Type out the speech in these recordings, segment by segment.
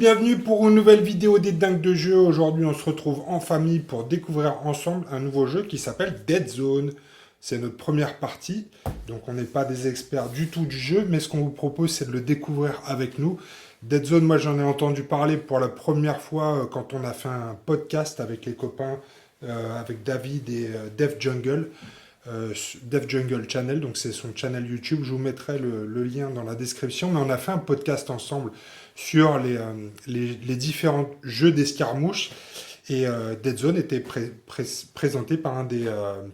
bienvenue pour une nouvelle vidéo des dingues de jeu. Aujourd'hui, on se retrouve en famille pour découvrir ensemble un nouveau jeu qui s'appelle Dead Zone. C'est notre première partie, donc on n'est pas des experts du tout du jeu, mais ce qu'on vous propose, c'est de le découvrir avec nous. Dead Zone, moi j'en ai entendu parler pour la première fois quand on a fait un podcast avec les copains, avec David et Def Jungle. Def Jungle Channel, donc c'est son channel YouTube. Je vous mettrai le lien dans la description. Mais on a fait un podcast ensemble sur les différents jeux d'escarmouche. Et Dead Zone était présenté par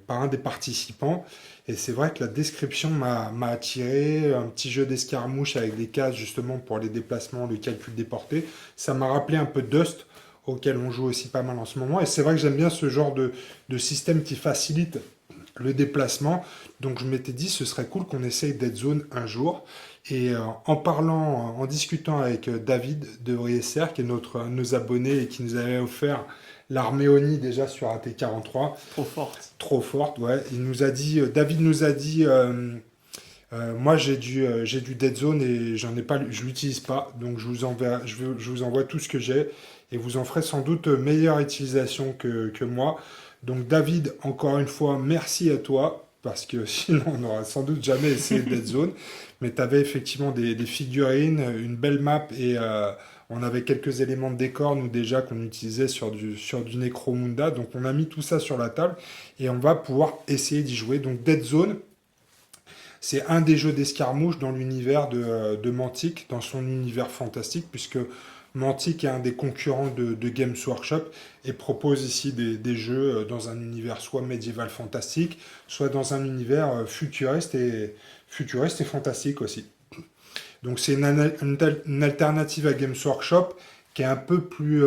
par un des participants. Et c'est vrai que la description m'a attiré. Un petit jeu d'escarmouche avec des cases justement pour les déplacements, le calcul des portées. Ça m'a rappelé un peu Dust, auquel on joue aussi pas mal en ce moment. Et c'est vrai que j'aime bien ce genre de système qui facilite le déplacement. Donc je m'étais dit ce serait cool qu'on essaye Dead Zone un jour. Et en discutant avec David de Briesser, qui est un de nos abonnés et qui nous avait offert l'armée Oni déjà sur AT43. Trop forte. Trop forte, ouais. David nous a dit, moi j'ai du Dead Zone et j'en ai pas, je l'utilise pas, donc je vous envoie tout ce que j'ai et vous en ferez sans doute meilleure utilisation que moi. Donc David, encore une fois, merci à toi, parce que sinon on n'aura sans doute jamais essayé Dead Zone. Mais tu avais effectivement des figurines, une belle map et on avait quelques éléments de décor, nous déjà, qu'on utilisait sur du Necromunda. Donc on a mis tout ça sur la table et on va pouvoir essayer d'y jouer. Donc Dead Zone, c'est un des jeux d'escarmouche dans l'univers de Mantic, dans son univers fantastique, puisque Mantic est un des concurrents de Games Workshop et propose ici des jeux dans un univers soit médiéval fantastique, soit dans un univers futuriste et fantastique aussi. Donc c'est une alternative à Games Workshop qui est un peu plus...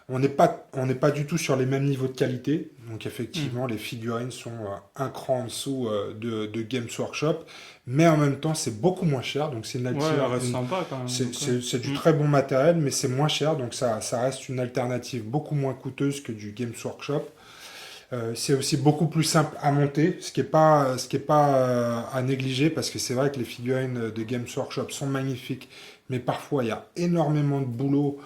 on n'est pas du tout sur les mêmes niveaux de qualité. Donc effectivement, les figurines sont un cran en dessous de Games Workshop. Mais en même temps, c'est beaucoup moins cher. Donc c'est Sympa quand même. c'est du très bon matériel, mais c'est moins cher. Donc ça reste une alternative beaucoup moins coûteuse que du Games Workshop. C'est aussi beaucoup plus simple à monter, ce qui est pas à négliger, parce que c'est vrai que les figurines de Games Workshop sont magnifiques, mais parfois il y a énormément de boulot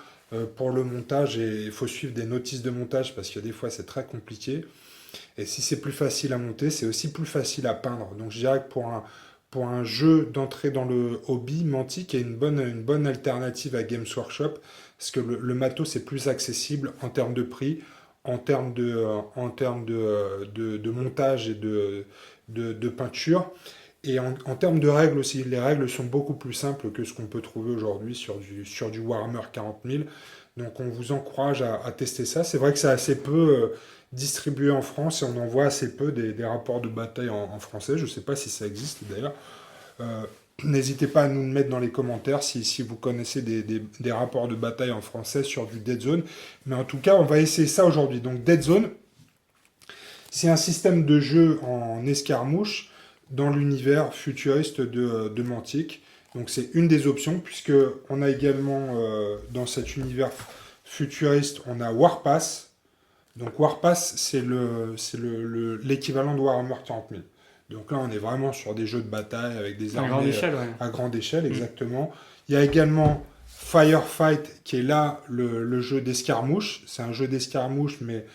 pour le montage et il faut suivre des notices de montage parce que des fois c'est très compliqué. Et si c'est plus facile à monter, c'est aussi plus facile à peindre. Donc je dirais que pour un jeu d'entrée dans le hobby, Mantic est une bonne alternative à Games Workshop, parce que le matos est plus accessible en termes de prix, en termes de montage et de peinture. Et en termes de règles aussi, les règles sont beaucoup plus simples que ce qu'on peut trouver aujourd'hui sur du Warhammer 40 000. Donc on vous encourage à tester ça. C'est vrai que c'est assez peu distribué en France et on en voit assez peu des rapports de bataille en français. Je ne sais pas si ça existe d'ailleurs. Euh, N'hésitez pas à nous le mettre dans les commentaires si vous connaissez des rapports de bataille en français sur du Dead Zone. Mais en tout cas, on va essayer ça aujourd'hui. Donc Dead Zone, c'est un système de jeu en escarmouche dans l'univers futuriste de Mantic. Donc c'est une des options, puisque on a également dans cet univers futuriste, on a Warpass. Donc Warpass, c'est l'équivalent de Warhammer 40 000. Donc là, on est vraiment sur des jeux de bataille avec des À armées grande échelle, ouais. à grande échelle, exactement. Il y a également Firefight, qui est là le jeu d'escarmouche. C'est un jeu d'escarmouche, mais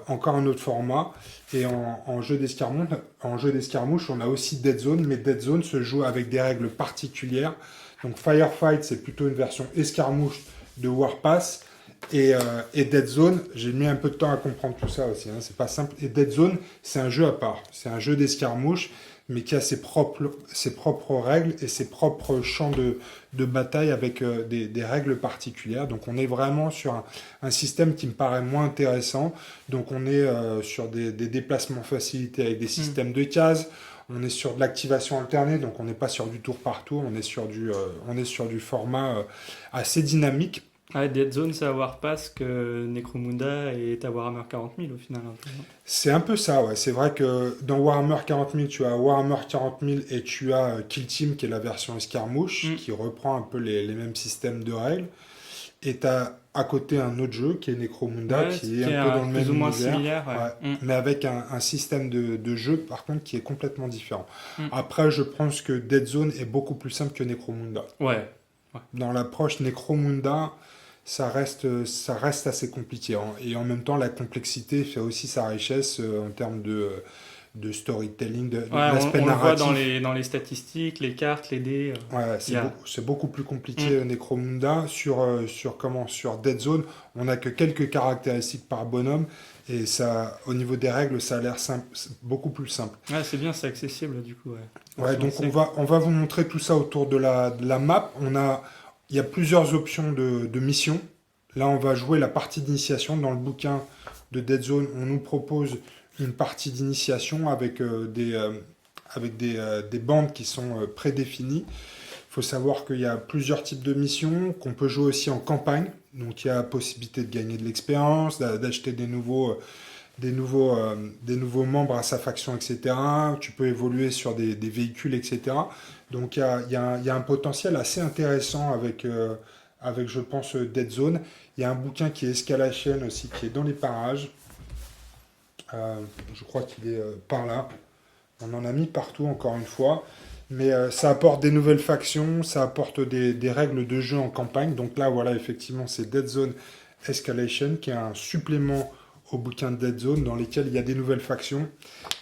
encore un autre format. Et en jeu d'escarmouche, on a aussi Dead Zone, mais Dead Zone se joue avec des règles particulières. Donc Firefight, c'est plutôt une version escarmouche de Warpass. Et Dead Zone, j'ai mis un peu de temps à comprendre tout ça aussi, hein, c'est pas simple. Et Dead Zone, c'est un jeu à part. C'est un jeu d'escarmouche, mais qui a ses propres règles et ses propres champs de bataille avec des règles particulières. Donc on est vraiment sur un système qui me paraît moins intéressant. Donc on est sur des déplacements facilités avec des systèmes de cases. On est sur de l'activation alternée, donc on n'est pas sur du tour par tour, on est sur du format assez dynamique. Ouais, Dead Zone, c'est à Warpass que Necromunda est à Warhammer 40 000 au final. Un peu. C'est un peu ça, ouais. C'est vrai que dans Warhammer 40 000, tu as Warhammer 40 000 et tu as Kill Team, qui est la version escarmouche, qui reprend un peu les mêmes systèmes de règles. Et tu as à côté un autre jeu qui est Necromunda, qui est un peu dans le même plus ou moins univers, similaire, ouais. mais avec un système de jeu, par contre, qui est complètement différent. Après, je pense que Dead Zone est beaucoup plus simple que Necromunda. Ouais. Ouais. Dans l'approche Necromunda, ça reste assez compliqué, hein. Et en même temps, la complexité fait aussi sa richesse en termes de storytelling, Ouais, l'aspect on le voit dans narratif. dans les statistiques, les cartes, les dés. Ouais, Il y a... c'est beaucoup plus Mm. compliqué Necromunda. Sur Dead Zone, on n'a que quelques caractéristiques par bonhomme. Et ça, au niveau des règles, ça a l'air simple, beaucoup plus simple. Ouais, c'est bien, c'est accessible du coup. Ouais. Faut Ouais, se donc lancer. on va vous montrer tout ça autour de la map. Il y a plusieurs options de missions. Là, on va jouer la partie d'initiation. Dans le bouquin de Dead Zone, on nous propose une partie d'initiation avec des bandes qui sont prédéfinies. Il faut savoir qu'il y a plusieurs types de missions, qu'on peut jouer aussi en campagne. Donc il y a la possibilité de gagner de l'expérience, d'acheter des nouveaux membres à sa faction, etc. Tu peux évoluer sur des véhicules, etc. Donc il y a un potentiel assez intéressant avec je pense, Dead Zone. Il y a un bouquin qui est Escalation aussi, qui est dans les parages. Je crois qu'il est par là. On en a mis partout, encore une fois. Mais ça apporte des nouvelles factions, ça apporte des règles de jeu en campagne. Donc là, voilà, effectivement, c'est Dead Zone Escalation, qui est un supplément au bouquin de Dead Zone, dans lesquels il y a des nouvelles factions,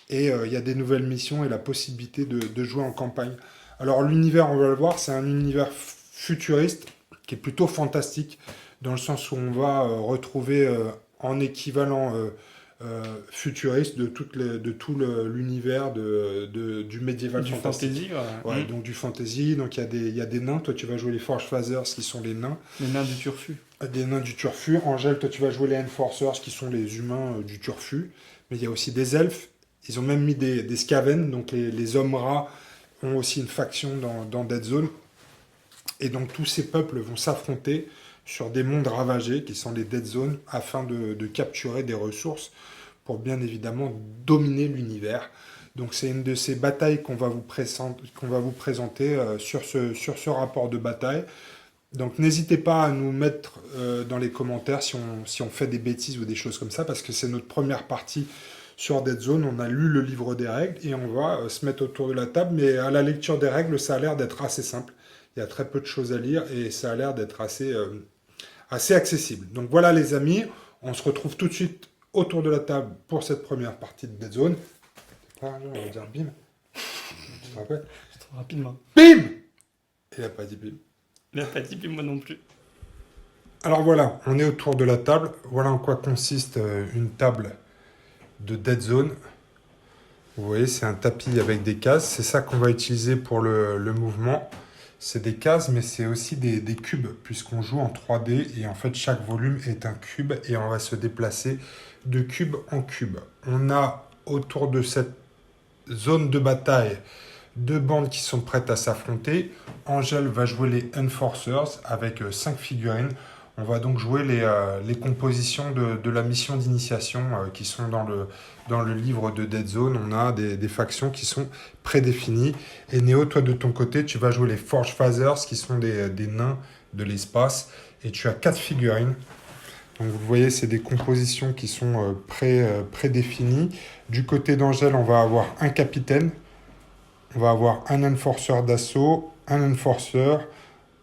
et il y a des nouvelles missions, et la possibilité de jouer en campagne. Alors l'univers, on va le voir, c'est un univers futuriste, qui est plutôt fantastique, dans le sens où on va retrouver en équivalent futuriste de tout l'univers du médiéval Du fantastique. fantasy, voilà. Ouais, donc du fantasy, donc il y a des nains, toi tu vas jouer les Forge Phasers qui sont les nains, Les nains du turfu. des nains du Turfu. Angèle, toi tu vas jouer les Enforcers qui sont les humains du Turfu, mais il y a aussi des elfes, ils ont même mis des Skaven, donc les hommes rats ont aussi une faction dans Dead Zone, et donc tous ces peuples vont s'affronter sur des mondes ravagés qui sont les Dead Zones afin de capturer des ressources pour bien évidemment dominer l'univers. Donc c'est une de ces batailles qu'on va vous présenter sur ce rapport de bataille. Donc n'hésitez pas à nous mettre dans les commentaires si on fait des bêtises ou des choses comme ça, parce que c'est notre première partie sur Dead Zone. On a lu le livre des règles et on va se mettre autour de la table, mais à la lecture des règles, ça a l'air d'être assez simple. Il y a très peu de choses à lire et ça a l'air d'être assez accessible. Donc voilà les amis, on se retrouve tout de suite autour de la table pour cette première partie de Dead Zone. Ah, on va dire bim. Tu te rappelles? Trop rapidement. Bim! Il n'a pas dit bim. Il a pas dit, puis moi non plus. Alors voilà, on est autour de la table. Voilà en quoi consiste une table de Dead Zone. Vous voyez, c'est un tapis avec des cases. C'est ça qu'on va utiliser pour le mouvement. C'est des cases, mais c'est aussi des cubes, puisqu'on joue en 3D. Et en fait, chaque volume est un cube et on va se déplacer de cube en cube. On a autour de cette zone de bataille deux bandes qui sont prêtes à s'affronter. Angèle va jouer les Enforcers avec 5 figurines. On va donc jouer les compositions de la mission d'initiation qui sont dans le livre de Dead Zone. On a des factions qui sont prédéfinies. Et Néo, toi de ton côté, tu vas jouer les Forge Phasers qui sont des nains de l'espace. Et tu as 4 figurines. Donc vous voyez, c'est des compositions qui sont prédéfinies. Du côté d'Angèle, on va avoir un capitaine. On va avoir un enforcer d'assaut, un enforcer,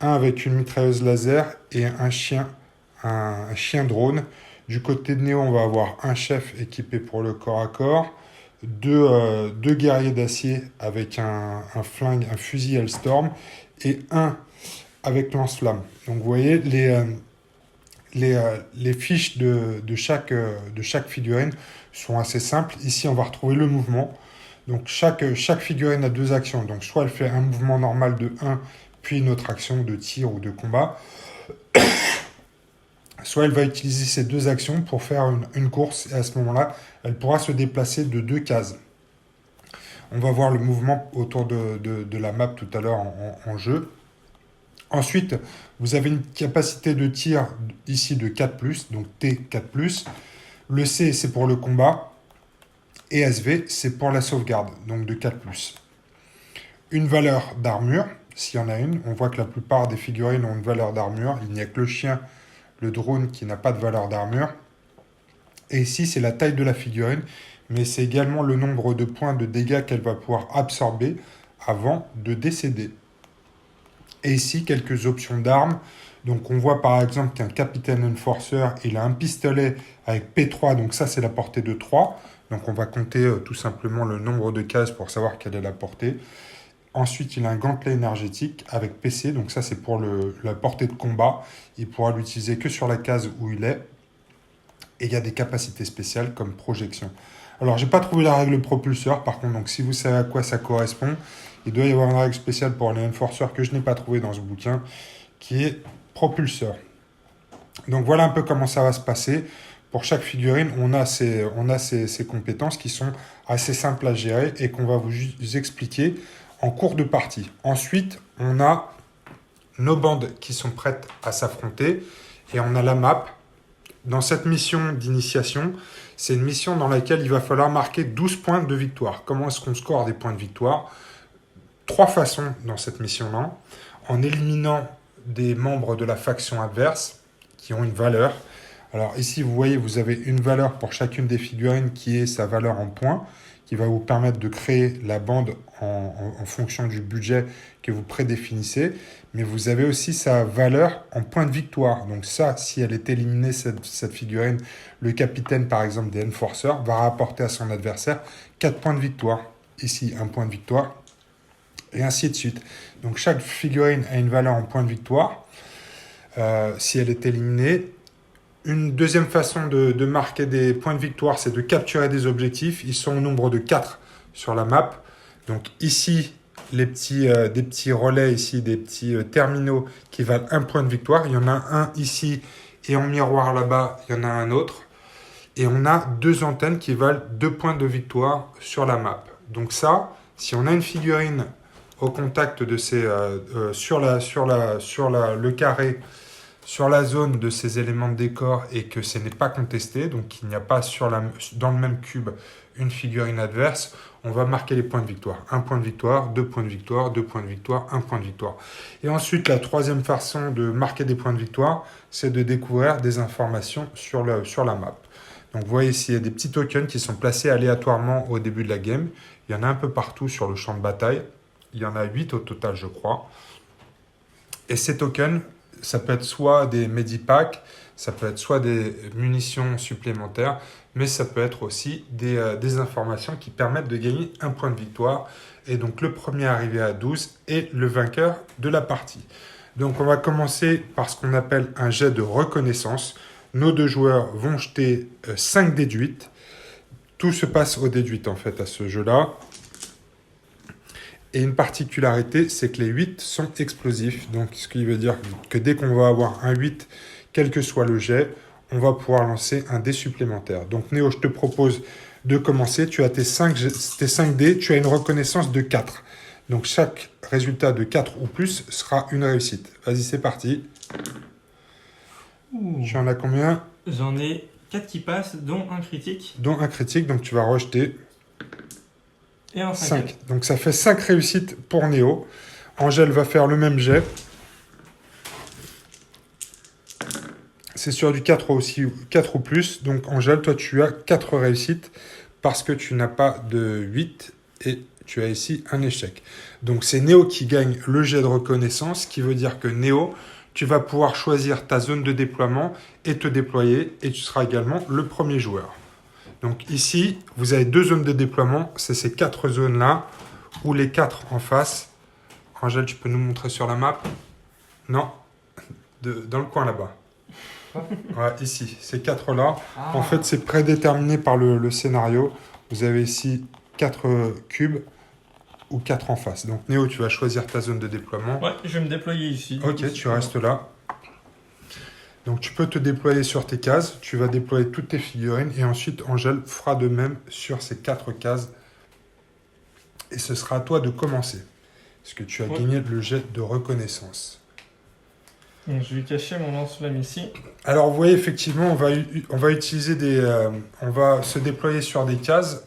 un avec une mitrailleuse laser et un chien drone. Du côté de Néo, on va avoir un chef équipé pour le corps à corps, deux guerriers d'acier avec un flingue, un fusil Hellstorm, et un avec lance-flamme. Donc vous voyez, les fiches de chaque figurine sont assez simples. Ici, on va retrouver le mouvement. Donc chaque figurine a deux actions. Donc soit elle fait un mouvement normal de 1, puis une autre action de tir ou de combat. Soit elle va utiliser ces deux actions pour faire une course. Et à ce moment-là, elle pourra se déplacer de 2 cases. On va voir le mouvement autour de la map tout à l'heure en jeu. Ensuite, vous avez une capacité de tir ici de 4+, donc T 4+. Le C, c'est pour le combat. Et SV, c'est pour la sauvegarde, donc de 4+. Une valeur d'armure, s'il y en a une. On voit que la plupart des figurines ont une valeur d'armure. Il n'y a que le chien, le drone, qui n'a pas de valeur d'armure. Et ici, c'est la taille de la figurine, mais c'est également le nombre de points de dégâts qu'elle va pouvoir absorber avant de décéder. Et ici, quelques options d'armes. Donc on voit par exemple qu'un Capitaine Enforcer, il a un pistolet avec P3, donc ça c'est la portée de 3. Donc on va compter tout simplement le nombre de cases pour savoir quelle est la portée. Ensuite, il a un gantelet énergétique avec PC, donc ça c'est pour la portée de combat. Il pourra l'utiliser que sur la case où il est. Et il y a des capacités spéciales comme projection. Alors j'ai pas trouvé la règle propulseur, par contre, donc si vous savez à quoi ça correspond, il doit y avoir une règle spéciale pour les Enforcers que je n'ai pas trouvé dans ce bouquin, qui est propulseur. Donc voilà un peu comment ça va se passer. Pour chaque figurine, on a ces compétences qui sont assez simples à gérer et qu'on va vous expliquer en cours de partie. Ensuite, on a nos bandes qui sont prêtes à s'affronter et on a la map. Dans cette mission d'initiation, c'est une mission dans laquelle il va falloir marquer 12 points de victoire. Comment est-ce qu'on score des points de victoire? 3 façons dans cette mission-là. En éliminant des membres de la faction adverse qui ont une valeur. Alors ici, vous voyez, vous avez une valeur pour chacune des figurines qui est sa valeur en points, qui va vous permettre de créer la bande en fonction du budget que vous prédéfinissez. Mais vous avez aussi sa valeur en points de victoire. Donc ça, si elle est éliminée, cette figurine, le capitaine par exemple des Enforcers va rapporter à son adversaire 4 points de victoire. Ici, 1 point de victoire. Et ainsi de suite. Donc chaque figurine a une valeur en points de victoire si elle est éliminée. Une deuxième façon de marquer des points de victoire, c'est de capturer des objectifs. Ils sont au nombre de 4 sur la map. Donc ici, des petits relais, ici, des petits terminaux qui valent 1 point de victoire. Il y en a un ici et en miroir là-bas, il y en a un autre. Et on a 2 antennes qui valent 2 points de victoire sur la map. Donc ça, si on a une figurine au contact de le carré, sur la zone de ces éléments de décor et que ce n'est pas contesté, donc il n'y a pas dans le même cube une figurine adverse, on va marquer les points de victoire. 1 point de victoire, 2 points de victoire, 2 points de victoire, 1 point de victoire. Et ensuite, la troisième façon de marquer des points de victoire, c'est de découvrir des informations sur la map. Donc vous voyez ici, il y a des petits tokens qui sont placés aléatoirement au début de la game. Il y en a un peu partout sur le champ de bataille. Il y en a 8 au total, je crois. Et ces tokens, ça peut être soit des medipacks, ça peut être soit des munitions supplémentaires, mais ça peut être aussi des informations qui permettent de gagner 1 point de victoire. Et donc le premier arrivé à 12 est le vainqueur de la partie. Donc on va commencer par ce qu'on appelle un jet de reconnaissance. Nos 2 joueurs vont jeter 5 dés de 8. Tout se passe au dé de 8 en fait à ce jeu-là. Et une particularité, c'est que les 8 sont explosifs. Donc, ce qui veut dire que dès qu'on va avoir un 8, quel que soit le jet, on va pouvoir lancer un dé supplémentaire. Donc, Néo, je te propose de commencer. Tu as tes 5 dés, tu as une reconnaissance de 4. Donc, chaque résultat de 4 ou plus sera une réussite. Vas-y, c'est parti. Tu en as combien? J'en ai 4 qui passent, dont un critique. Dont un critique, donc tu vas rejeter. Et un 5. Donc ça fait 5 réussites pour Néo. Angèle va faire le même jet. C'est sur du 4 aussi, 4 ou plus. Donc Angèle, toi tu as 4 réussites parce que tu n'as pas de 8 et tu as ici un échec. Donc c'est Néo qui gagne le jet de reconnaissance, ce qui veut dire que Néo, tu vas pouvoir choisir ta zone de déploiement et te déployer et tu seras également le premier joueur. Donc ici, vous avez 2 zones de déploiement. C'est ces 4 zones-là, ou les 4 en face. Angèle, tu peux nous montrer sur la map? Non, dans le coin là-bas. Ouais, ici, ces 4-là. En fait, c'est prédéterminé par le scénario. Vous avez ici 4 cubes ou 4 en face. Donc Néo, tu vas choisir ta zone de déploiement. Ouais, je vais me déployer ici. Ok, tu restes là. Donc tu peux te déployer sur tes cases, tu vas déployer toutes tes figurines et ensuite Angèle fera de même sur ces 4 cases. Et ce sera à toi de commencer. Parce que tu as gagné le jet de reconnaissance. Donc, je vais cacher mon lance-flamme ici. Alors vous voyez effectivement, on va utiliser on va se déployer sur des cases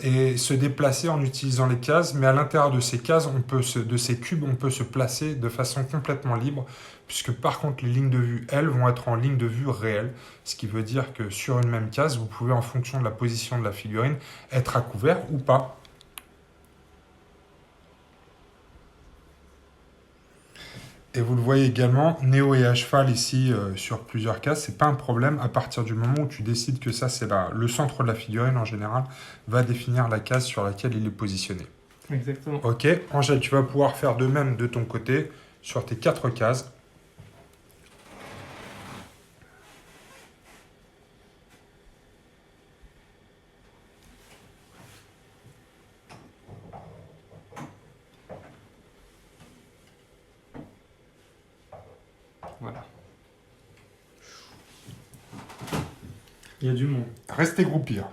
et se déplacer en utilisant les cases. Mais à l'intérieur de ces cases, de ces cubes, on peut se placer de façon complètement libre. Puisque par contre, les lignes de vue, elles, vont être en ligne de vue réelle. Ce qui veut dire que sur une même case, vous pouvez, en fonction de la position de la figurine, être à couvert ou pas. Et vous le voyez également, Néo est à cheval ici sur plusieurs cases, c'est pas un problème à partir du moment où tu décides que ça c'est le centre de la figurine en général va définir la case sur laquelle il est positionné. Exactement. Ok, Angèle, tu vas pouvoir faire de même de ton côté sur tes 4 cases. Voilà. Il y a du monde. Restez groupir.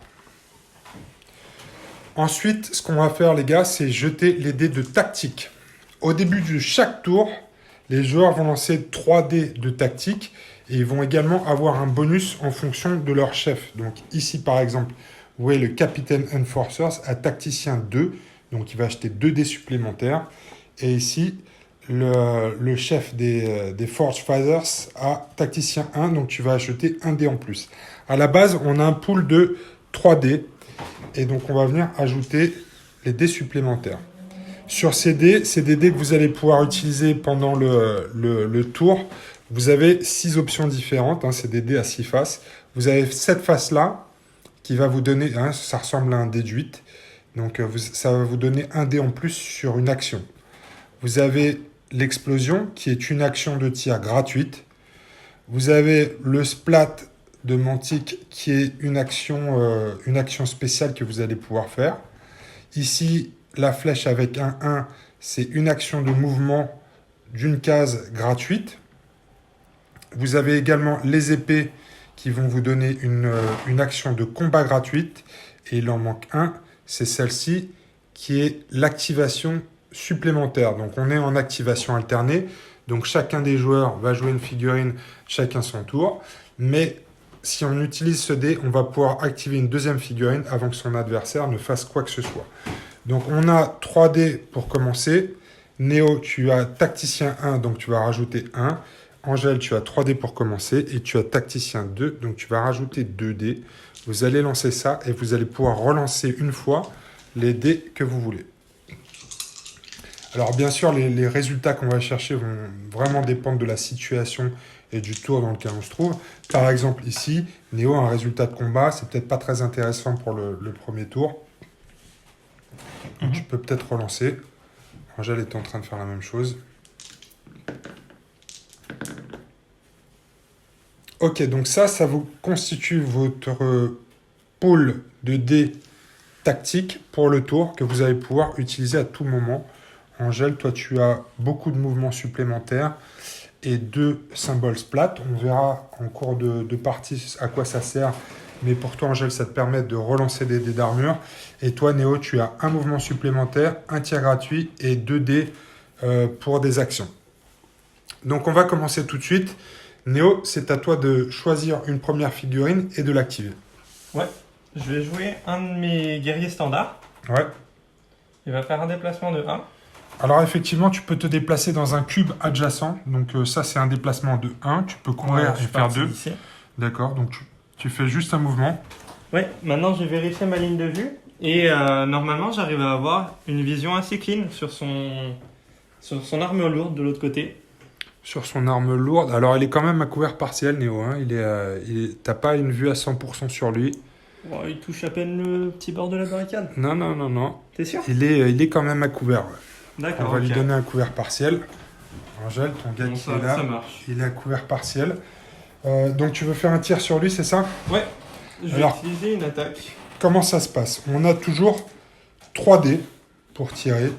Ensuite, ce qu'on va faire, les gars, c'est jeter les dés de tactique. Au début de chaque tour, les joueurs vont lancer 3 dés de tactique et ils vont également avoir un bonus en fonction de leur chef. Donc ici, par exemple, vous voyez le Capitaine Enforcers à tacticien 2, donc il va acheter 2 dés supplémentaires. Et ici, le chef des Forge Fighters à tacticien 1, donc tu vas acheter 1 dé en plus. À la base, on a un pool de 3 dés. Et donc, on va venir ajouter les dés supplémentaires. Sur ces dés, c'est des dés que vous allez pouvoir utiliser pendant le tour. Vous avez 6 options différentes. Hein, c'est des dés à 6 faces. Vous avez cette face-là qui va vous donner... Hein, ça ressemble à un dé de 8. Donc, ça va vous donner un dé en plus sur une action. Vous avez l'explosion qui est une action de tir gratuite. Vous avez le splat de Mantic qui est une action spéciale que vous allez pouvoir faire. Ici, la flèche avec un 1, c'est une action de mouvement d'une case gratuite. Vous avez également les épées qui vont vous donner une action de combat gratuite. Et il en manque un, c'est celle-ci qui est l'activation supplémentaire. Donc on est en activation alternée. Donc chacun des joueurs va jouer une figurine chacun son tour. Mais si on utilise ce dé, on va pouvoir activer une deuxième figurine avant que son adversaire ne fasse quoi que ce soit. Donc on a 3 dés pour commencer. Néo, tu as tacticien 1, donc tu vas rajouter 1. Angèle, tu as 3 dés pour commencer. Et tu as tacticien 2, donc tu vas rajouter 2 dés. Vous allez lancer ça et vous allez pouvoir relancer une fois les dés que vous voulez. Alors bien sûr, les résultats qu'on va chercher vont vraiment dépendre de la situation et du tour dans lequel on se trouve. Par exemple, ici, Néo a un résultat de combat. C'est peut-être pas très intéressant pour le premier tour. Donc, tu peux peut-être relancer. Angèle est en train de faire la même chose. Ok, donc ça vous constitue votre pool de dés tactiques pour le tour que vous allez pouvoir utiliser à tout moment. Angèle, toi, tu as beaucoup de mouvements supplémentaires et 2 symboles splat. On verra en cours de partie à quoi ça sert. Mais pour toi, Angèle, ça te permet de relancer des dés d'armure. Et toi, Néo, tu as un mouvement supplémentaire, un tir gratuit et 2 dés pour des actions. Donc, on va commencer tout de suite. Néo, c'est à toi de choisir une première figurine et de l'activer. Ouais, je vais jouer un de mes guerriers standards. Ouais. Il va faire un déplacement de 1. Alors effectivement, tu peux te déplacer dans un cube adjacent. Donc ça, c'est un déplacement de 1. Tu peux courir et faire 2. D'accord, donc tu fais juste un mouvement. Ouais, maintenant j'ai vérifié ma ligne de vue. Et normalement, j'arrive à avoir une vision assez clean sur son armure lourde de l'autre côté. Sur son arme lourde. Alors, elle est quand même à couvert partiel, Néo. Hein. T'as pas une vue à 100% sur lui. Oh, il touche à peine le petit bord de la barricade. Non. T'es sûr? Il est quand même à couvert. Ouais. D'accord. On va lui donner un couvert partiel. Angèle, ton gars qui est là, ça marche. il est à couvert partiel. Donc, tu veux faire un tir sur lui, c'est ça? Ouais. Je vais utiliser une attaque. Comment ça se passe? On a toujours 3 dés pour tirer.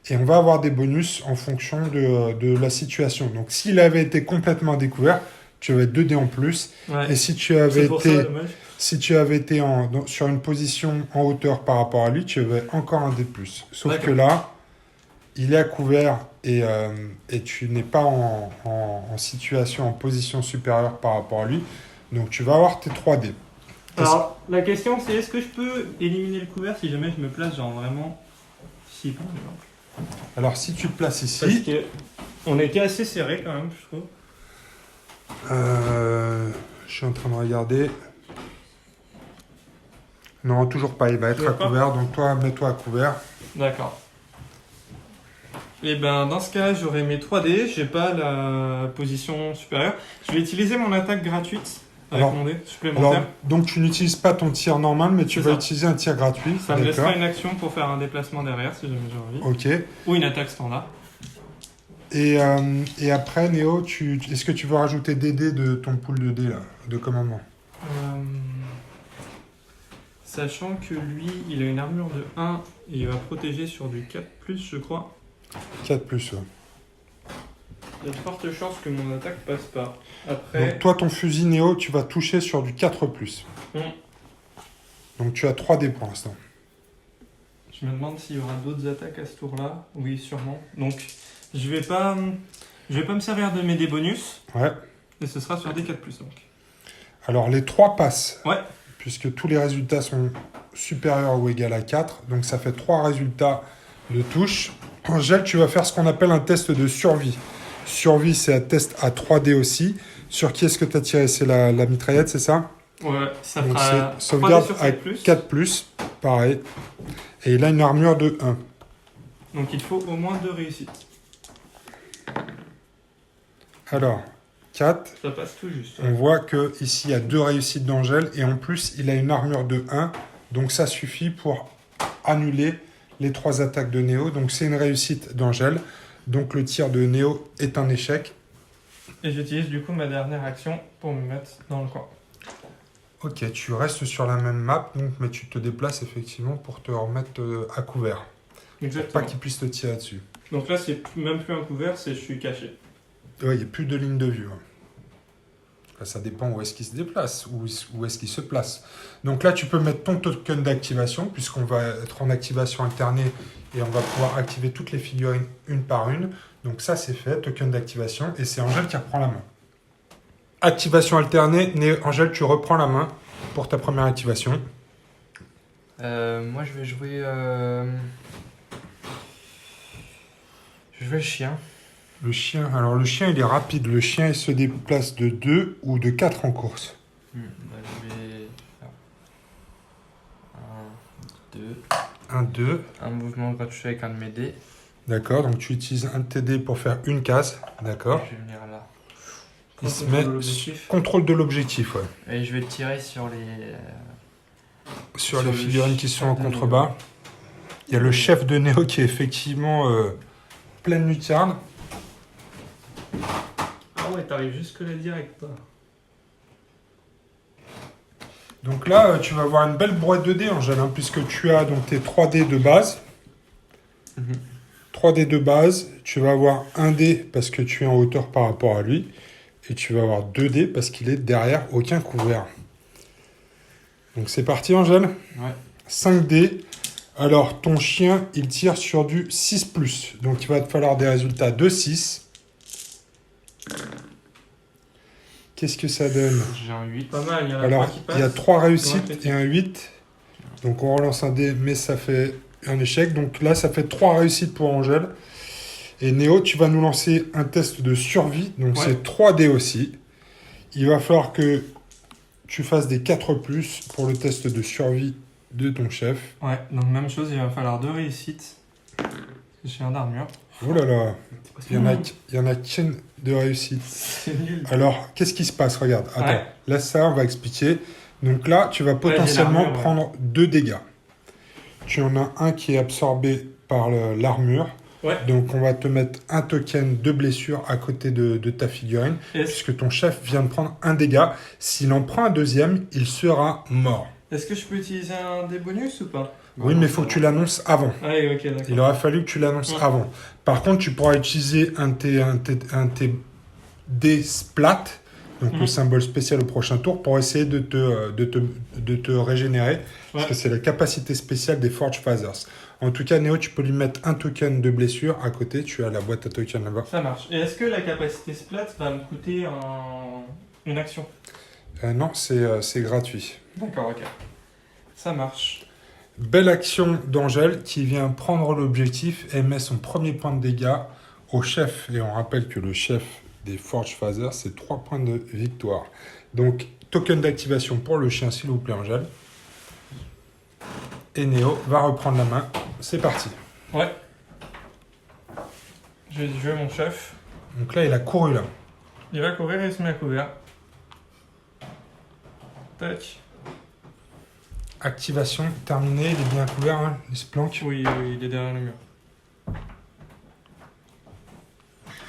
Et on va avoir des bonus en fonction de la situation. Donc, s'il avait été complètement découvert, tu avais 2 dés en plus. Ouais. Et si tu avais été sur une position en hauteur par rapport à lui, tu avais encore un dé de plus. Sauf que là, il est à couvert et tu n'es pas en situation, en position supérieure par rapport à lui. Donc, tu vas avoir tes 3 dés. Alors, la question, c'est est-ce que je peux éliminer le couvert si jamais je me place genre vraiment ici, par exemple? Alors, si tu te places ici... Parce qu'on était assez serré quand même, je trouve. Je suis en train de regarder. Non, toujours pas. Il va être à couvert. Donc, toi, mets-toi à couvert. D'accord. Et ben dans ce cas, j'aurai mes 3D, j'ai pas la position supérieure. Je vais utiliser mon attaque gratuite avec Alors- mon dé supplémentaire. Alors, donc tu n'utilises pas ton tir normal, mais tu C'est vas ça. utiliser un tir gratuit. Ça me D'accord. laissera une action pour faire un déplacement derrière si jamais j'ai envie. Ok. Ou une attaque standard. Et après, Néo, est-ce que tu veux rajouter des dés de ton pool de dés là, de commandement? Sachant que lui, il a une armure de 1 et il va protéger sur du 4+, je crois. 4 plus, ouais. Il y a de fortes chances que mon attaque passe pas. Après, Donc toi, ton fusil Néo, tu vas toucher sur du 4 plus. Mm. Donc tu as 3 dés pour l'instant. je me demande s'il y aura d'autres attaques à ce tour-là. Oui, sûrement. Donc, je vais pas me servir de mes dés bonus. Ouais. Et ce sera sur des 4+. Donc. Alors les 3 passent. Ouais. Puisque tous les résultats sont supérieurs ou égaux à 4. Donc ça fait 3 résultats de touche. Angèle, tu vas faire ce qu'on appelle un test de survie. Survie, c'est un test à 3D aussi. Sur qui est-ce que tu as tiré? C'est la mitraillette, c'est ça? Ouais, ça Donc fera c'est sauvegarde 3D sur à 4+. 4+, pareil. Et il a une armure de 1. Donc il faut au moins 2 réussites. Alors, 4. Ça passe tout juste. On voit que ici il y a 2 réussites d'Angèle et en plus il a une armure de 1. Donc ça suffit pour annuler les 3 attaques de Néo. Donc c'est une réussite d'Angèle. Donc le tir de Néo est un échec. Et j'utilise du coup ma dernière action pour me mettre dans le coin. Ok, tu restes sur la même map, donc, mais tu te déplaces effectivement pour te remettre à couvert. Pour Exactement. pas qu'il puisse te tirer dessus. Donc là, c'est même plus un couvert, c'est je suis caché. Ouais, il n'y a plus de ligne de vue. Là, ça dépend où est-ce qu'il se déplace, où est-ce qu'il se place. Donc là, tu peux mettre ton token d'activation, puisqu'on va être en activation alternée et on va pouvoir activer toutes les figurines une par une. Donc ça, c'est fait, token d'activation, et c'est Angèle qui reprend la main. Activation alternée, Angèle, tu reprends la main pour ta première activation. Moi, je vais jouer. Je vais jouer le chien. Le chien, alors le chien, il est rapide. Le chien, il se déplace de 2 ou de 4 en course. Bah, je vais faire 1, 2. 1, 2. Un mouvement gratuit avec un de mes dés. D'accord, donc tu utilises un de tes dés pour faire une case. D'accord. Je vais venir là. Il se Contrôle met de l'objectif. contrôle de l'objectif, ouais. Et je vais tirer sur les. Sur Sur les le figurines qui sont en chef de contrebas. Il y a le chef de Néo qui est effectivement pleine lucarne. Ah ouais, t'arrives jusque-là direct, toi. Donc là, tu vas avoir une belle boîte de dés, Angèle, hein, puisque tu as donc tes 3 dés de base. 3 dés de base, tu vas avoir un dé parce que tu es en hauteur par rapport à lui, et tu vas avoir 2 dés parce qu'il est derrière aucun couvert. Donc c'est parti, Angèle. Ouais. 5 dés. Alors ton chien, il tire sur du 6+, donc il va te falloir des résultats de 6. Qu'est-ce que ça donne? J'ai un 8. Pas mal, il y en a Alors, 3 qui passent. il y a 3 réussites Ouais, et un 8. Donc, on relance un dé, mais ça fait un échec. Donc là, ça fait 3 réussites pour Angèle. Et Néo, tu vas nous lancer un test de survie. Donc, Ouais. c'est 3 dés aussi. Il va falloir que tu fasses des 4+, pour le test de survie de ton chef. Ouais, donc même chose, il va falloir 2 réussites. Parce que j'ai un d'armure. Oh là là, il y en a qu'une de réussite. C'est nul. Alors, qu'est-ce qui se passe? Regarde, attends. Ouais. Laisse ça, on va expliquer. Donc là, tu vas potentiellement l'armure, ouais. prendre 2 dégâts. Tu en as un qui est absorbé par l'armure. Ouais. Donc, on va te mettre un token de blessure à côté de ta figurine, puisque ton chef vient de prendre un dégât. S'il en prend un deuxième, il sera mort. Est-ce que je peux utiliser un des bonus ou pas? Oui, mais il faut que tu l'annonces avant. Allez, ok, d'accord. Il aurait fallu que tu l'annonces Ouais. avant. Par contre, tu pourras utiliser un de tes dés splat, donc le symbole spécial au prochain tour, pour essayer de te régénérer, parce Ouais. que c'est la capacité spéciale des Forge Phasers. En tout cas, Néo, tu peux lui mettre un token de blessure à côté. Tu as la boîte à tokens là-bas. Ça marche. Et est-ce que la capacité splat va me coûter une action? Non, c'est gratuit. D'accord, ok. Ça marche. Belle action d'Angèle qui vient prendre l'objectif et met son premier point de dégâts au chef. Et on rappelle que le chef des Forge Phasers, c'est 3 points de victoire. Donc, token d'activation pour le chien, s'il vous plaît, Angèle. Et Néo va reprendre la main. C'est parti. Ouais. Je vais jouer mon chef. Donc là, il a couru là. Il va courir et il se met à couvert. Tac. Activation terminée, il est bien couvert, hein. Il se planque. Oui, il est derrière le mur.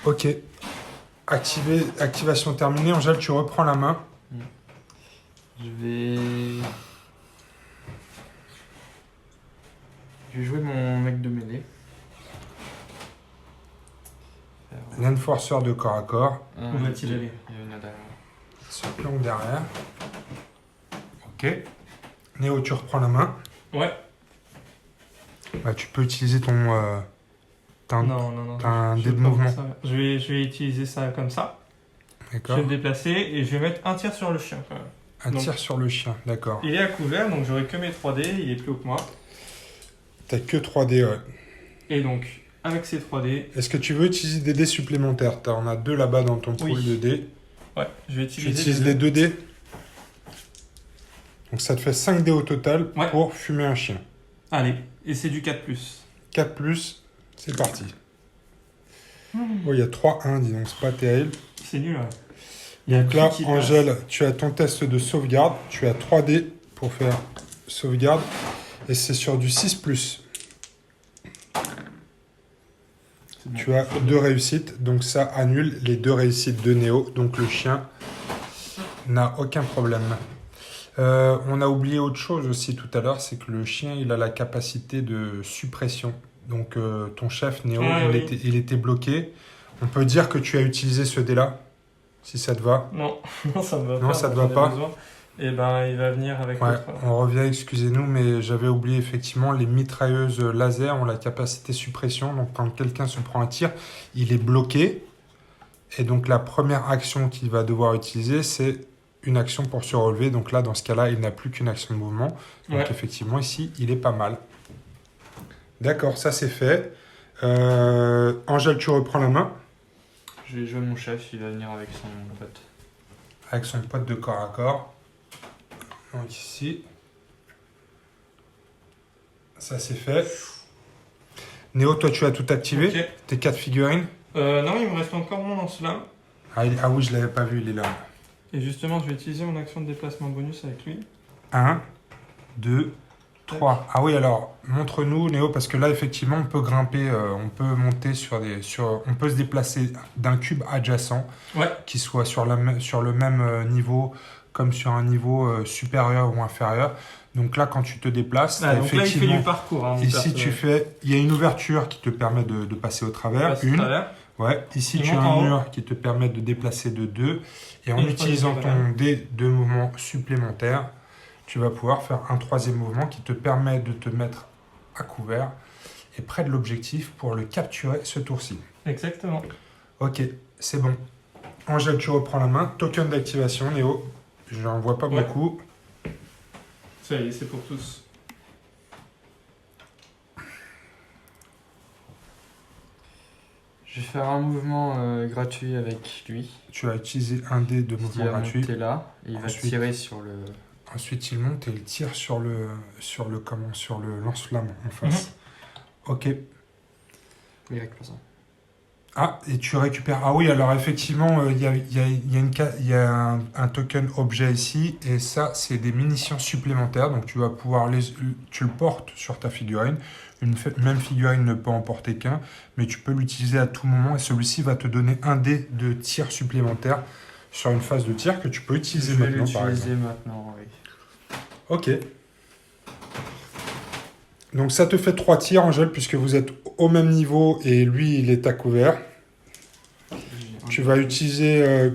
Ok. Activation terminée. Angèle, tu reprends la main. Je vais jouer mon mec de mêlée. L'enforcer de corps à corps. Où va-t-il aller? Il y a une derrière. Il se planque derrière. Ok. Néo, tu reprends la main. Ouais. Bah, tu peux utiliser ton... Non. t'as un Je dé de vais pas mouvement. faire ça. Je vais utiliser ça comme ça. Je D'accord. vais me déplacer et je vais mettre un tir sur le chien quand même. Un Donc- tir sur le chien, d'accord. Il est à couvert, donc j'aurai que mes 3D, il est plus haut que moi. T'as que 3D, ouais. Et donc, avec ces 3D, Est-ce que tu veux utiliser des dés supplémentaires? T'en as 2 là-bas dans ton pool Oui. de dés. ouais, je vais Tu utiliser utilises les 2 dés. Donc ça te fait 5 dés au total Ouais. pour fumer un chien. Allez, et c'est du 4+. 4+, c'est parti. Oh, il y a 3-1, dis donc, c'est pas terrible. C'est nul, ouais. Il y a un Donc là, cri qui Angèle, tu as ton test de sauvegarde. Tu as 3 dés pour faire sauvegarde. Et c'est sur du 6+. C'est bon. Tu as 2 réussites, donc ça annule les 2 réussites de Néo. Donc le chien n'a aucun problème. On a oublié autre chose aussi tout à l'heure, c'est que le chien, il a la capacité de suppression. Donc ton chef, Néo, Ah, il, oui. il était bloqué. On peut dire que tu as utilisé ce dé-là, si ça te va. Non, non, ça me va pas. Non, ça te j'en va ai pas. besoin. Et ben, il va venir avec Ouais, l'autre. on revient, excusez-nous, mais j'avais oublié effectivement, les mitrailleuses laser ont la capacité suppression. Donc quand quelqu'un se prend un tir, il est bloqué. Et donc la première action qu'il va devoir utiliser, c'est une action pour se relever. Donc là, dans ce cas-là, il n'a plus qu'une action de mouvement. Donc Ouais. effectivement, ici, il est pas mal. D'accord, ça c'est fait. Angèle, tu reprends la main Je vais jouer mon chef, il va venir avec son pote. avec son pote de corps à corps. Donc ici. Ça c'est fait. Néo, toi tu as tout activé. Ok. Tes 4 figurines. Non, il me reste encore mon lance-flamme. Ah oui, je l'avais pas vu, il est là. Et justement, je vais utiliser mon action de déplacement bonus avec lui. 1, 2, 3. Ah oui, alors, montre-nous, Néo, parce que là, effectivement, on peut grimper, on peut monter on peut se déplacer d'un cube adjacent, Ouais. qui soit sur le même niveau, comme sur un niveau supérieur ou inférieur. Donc là, quand tu te déplaces, Ah, t'as donc là, il fait effectivement... du parcours. Hein, mon Ici, personnage. il y a une ouverture qui te permet de passer au travers. Passe au Une. travers. Ouais. Ici, Il tu as monte en un haut. mur qui te permet de déplacer de 2. Et en Et une utilisant troisième ton dé de mouvement supplémentaire, tu vas pouvoir faire un 3e mouvement qui te permet de te mettre à couvert et près de l'objectif pour le capturer ce tour-ci. Exactement. Ok, c'est bon. Angèle, tu reprends la main. Token d'activation, Néo. J'en vois pas Ouais. beaucoup. Ça y est, c'est pour tous. Je vais faire un mouvement gratuit avec lui. Tu as utilisé un dé de Il mouvement va gratuit. monter là et il va Ensuite. tirer sur le. Ensuite, il monte et il tire sur le lance-flamme en face. Ok. Oui, avec le sang. Ah, et tu récupères. Ah oui, alors effectivement, il y a un token objet ici, et ça, c'est des munitions supplémentaires. Donc tu vas pouvoir tu le portes sur ta figurine. Même figurine ne peut en porter qu'un, mais tu peux l'utiliser à tout moment, et celui-ci va te donner un dé de tir supplémentaire sur une phase de tir que tu peux utiliser Je vais maintenant, par exemple. l'utiliser maintenant, oui. Ok. Donc ça te fait 3 tirs, Angèle, puisque vous êtes au même niveau et lui, il est à couvert. Tu vas utiliser,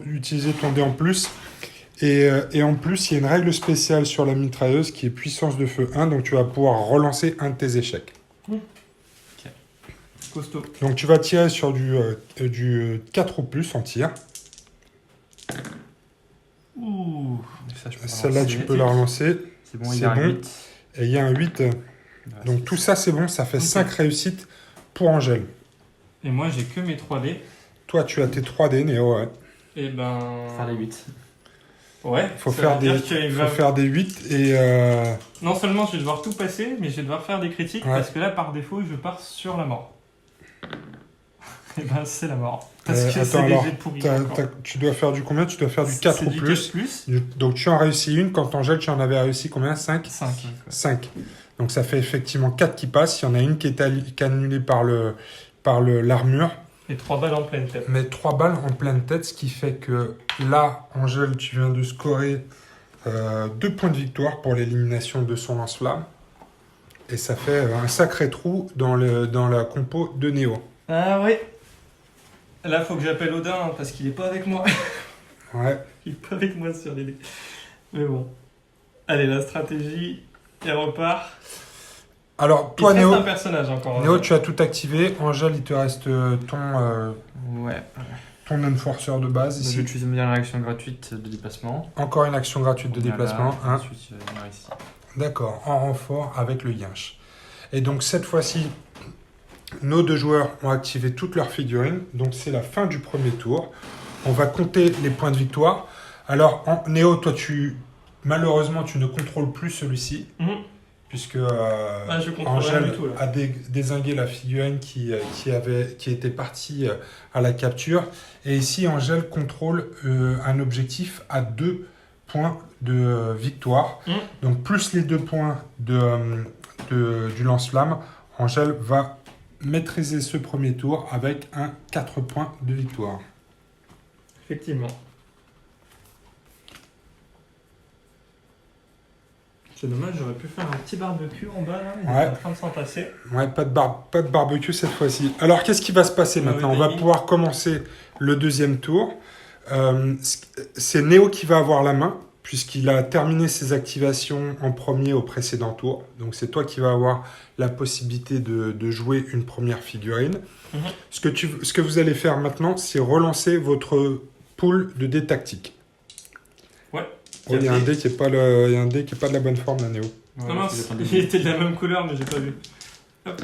utiliser ton dé en plus. Et en plus, il y a une règle spéciale sur la mitrailleuse qui est puissance de feu 1. Donc tu vas pouvoir relancer un de tes échecs. Costaud. Donc tu vas tirer sur du 4 ou plus en tir. Ouh. Ça, je peux Celle-là, relancer. tu peux la relancer. C'est bon, c'est il y a un bon. 8. Et il y a un 8. Donc tout ça, c'est bon. Ça fait Ok. 5 réussites pour Angèle. Et moi, j'ai que mes 3D. Toi, tu as tes 3D, Néo, ouais. Et ben. Faire les 8. Ouais. Faut ça faire veut dire des, qu'il faut va- faire des 8 et Non seulement je vais devoir tout passer, mais je vais devoir faire des critiques Ouais. parce que là, par défaut, je pars sur la mort. Et ben, c'est la mort. Parce que Attends, c'est des alors, jets pourris. tu dois faire du combien? Tu dois faire du 4 ou du plus. 4 plus. Donc tu en réussis une. Quand Angèle, tu en avais réussi combien? 5? 5. 5. Donc ça fait effectivement 4 qui passent. Il y en a une qui est annulée par l'armure. Et 3 balles en pleine tête. Mais 3 balles en pleine tête, ce qui fait que là, Angèle, tu viens de scorer 2 points de victoire pour l'élimination de son lance-flamme. Et ça fait un sacré trou dans la compo de Néo. Ah oui. Là, faut que j'appelle Odin hein, parce qu'il est pas avec moi. Ouais. Il est pas avec moi sur les dés. Mais bon. Allez, la stratégie, elle repart. Alors, Il toi, te reste Néo, un personnage encore. Néo, tu as tout activé. Angèle, il te reste Ouais. ton enforcer de base Je vais ici. utiliser ma dernière action gratuite de déplacement. Encore une action gratuite de déplacement. Voilà. Hein. Ensuite, il va venir ici. D'accord, en renfort avec le Yinche. Et donc cette fois-ci, nos 2 joueurs ont activé toutes leurs figurines. Donc c'est la fin du premier tour. On va compter les points de victoire. Alors Néo, toi malheureusement tu ne contrôles plus celui-ci. Puisque je contrôle rien Angèle du tout, là. a dézingué la figurine qui était partie à la capture. Et ici, Angèle contrôle un objectif à 2 points de victoire. Donc, plus les 2 points du lance-flamme, Angèle va maîtriser ce premier tour avec un 4 points de victoire. Effectivement. C'est dommage, j'aurais pu faire un petit barbecue en bas là. Il Ouais. est en train de s'en passer. Ouais, pas de barbecue cette fois-ci. Alors, qu'est-ce qui va se passer maintenant? On va pouvoir commencer le deuxième tour. C'est Néo qui va avoir la main, puisqu'il a terminé ses activations en premier au précédent tour. Donc, c'est toi qui vas avoir la possibilité de jouer une première figurine. Ce que vous allez faire maintenant, c'est relancer votre pool de dés tactiques. Ouais. Oh, il y a un dé qui n'est pas, pas de la bonne forme, là, Néo. Non, mince, il était de la même couleur, mais j'ai pas vu. Hop.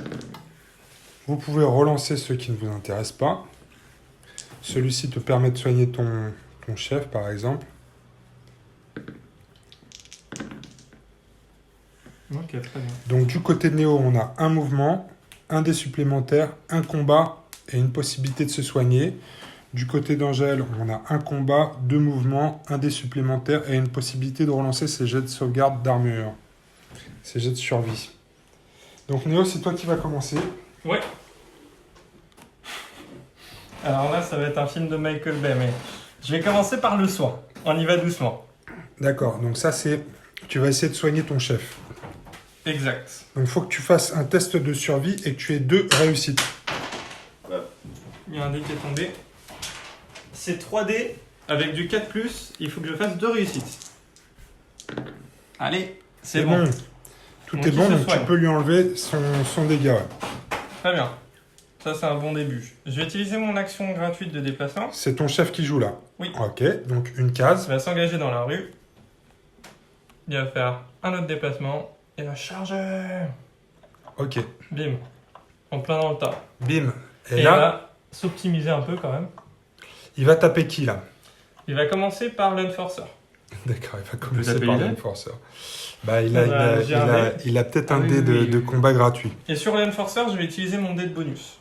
Vous pouvez relancer ceux qui ne vous intéressent pas. Celui-ci te permet de soigner ton chef, par exemple. Ok, très bien. Donc, du côté de Néo, on a un mouvement, un dé supplémentaire, un combat et une possibilité de se soigner. Du côté d'Angèle, on a un combat, 2 mouvements, un dé supplémentaire et une possibilité de relancer ses jets de sauvegarde d'armure. Ses jets de survie. Donc, Néo, c'est toi qui vas commencer. Ouais. Alors là, ça va être un film de Michael Bay, mais je vais commencer par le soin. On y va doucement. D'accord, donc ça, c'est... Tu vas essayer de soigner ton chef. Exact. Donc, il faut que tu fasses un test de survie et que tu aies 2 réussites. Il y a un dé qui est tombé. C'est 3D avec du 4+, il faut que je fasse 2 réussites. Allez, c'est bon. Tout Donc, est il bon, se donc tu soigne. peux lui enlever son dégât. Ouais. Très bien. Ça, c'est un bon début. Je vais utiliser mon action gratuite de déplacement. C'est ton chef qui joue là. Oui. Ok, donc une Il case. va s'engager dans la rue. Il va faire un autre déplacement. Et va charger. Ok, Bim. En plein dans le tas. bim. Et Et il là, va s'optimiser un peu quand même. il va taper qui là? Il va commencer par l'Enforcer. D'accord, il va commencer taper par les dés l'enforcer. Bah, il j'ai un dé. a peut-être Ah un oui, dé oui, de oui. combat gratuit. Et sur l'Enforcer, je vais utiliser mon dé de bonus.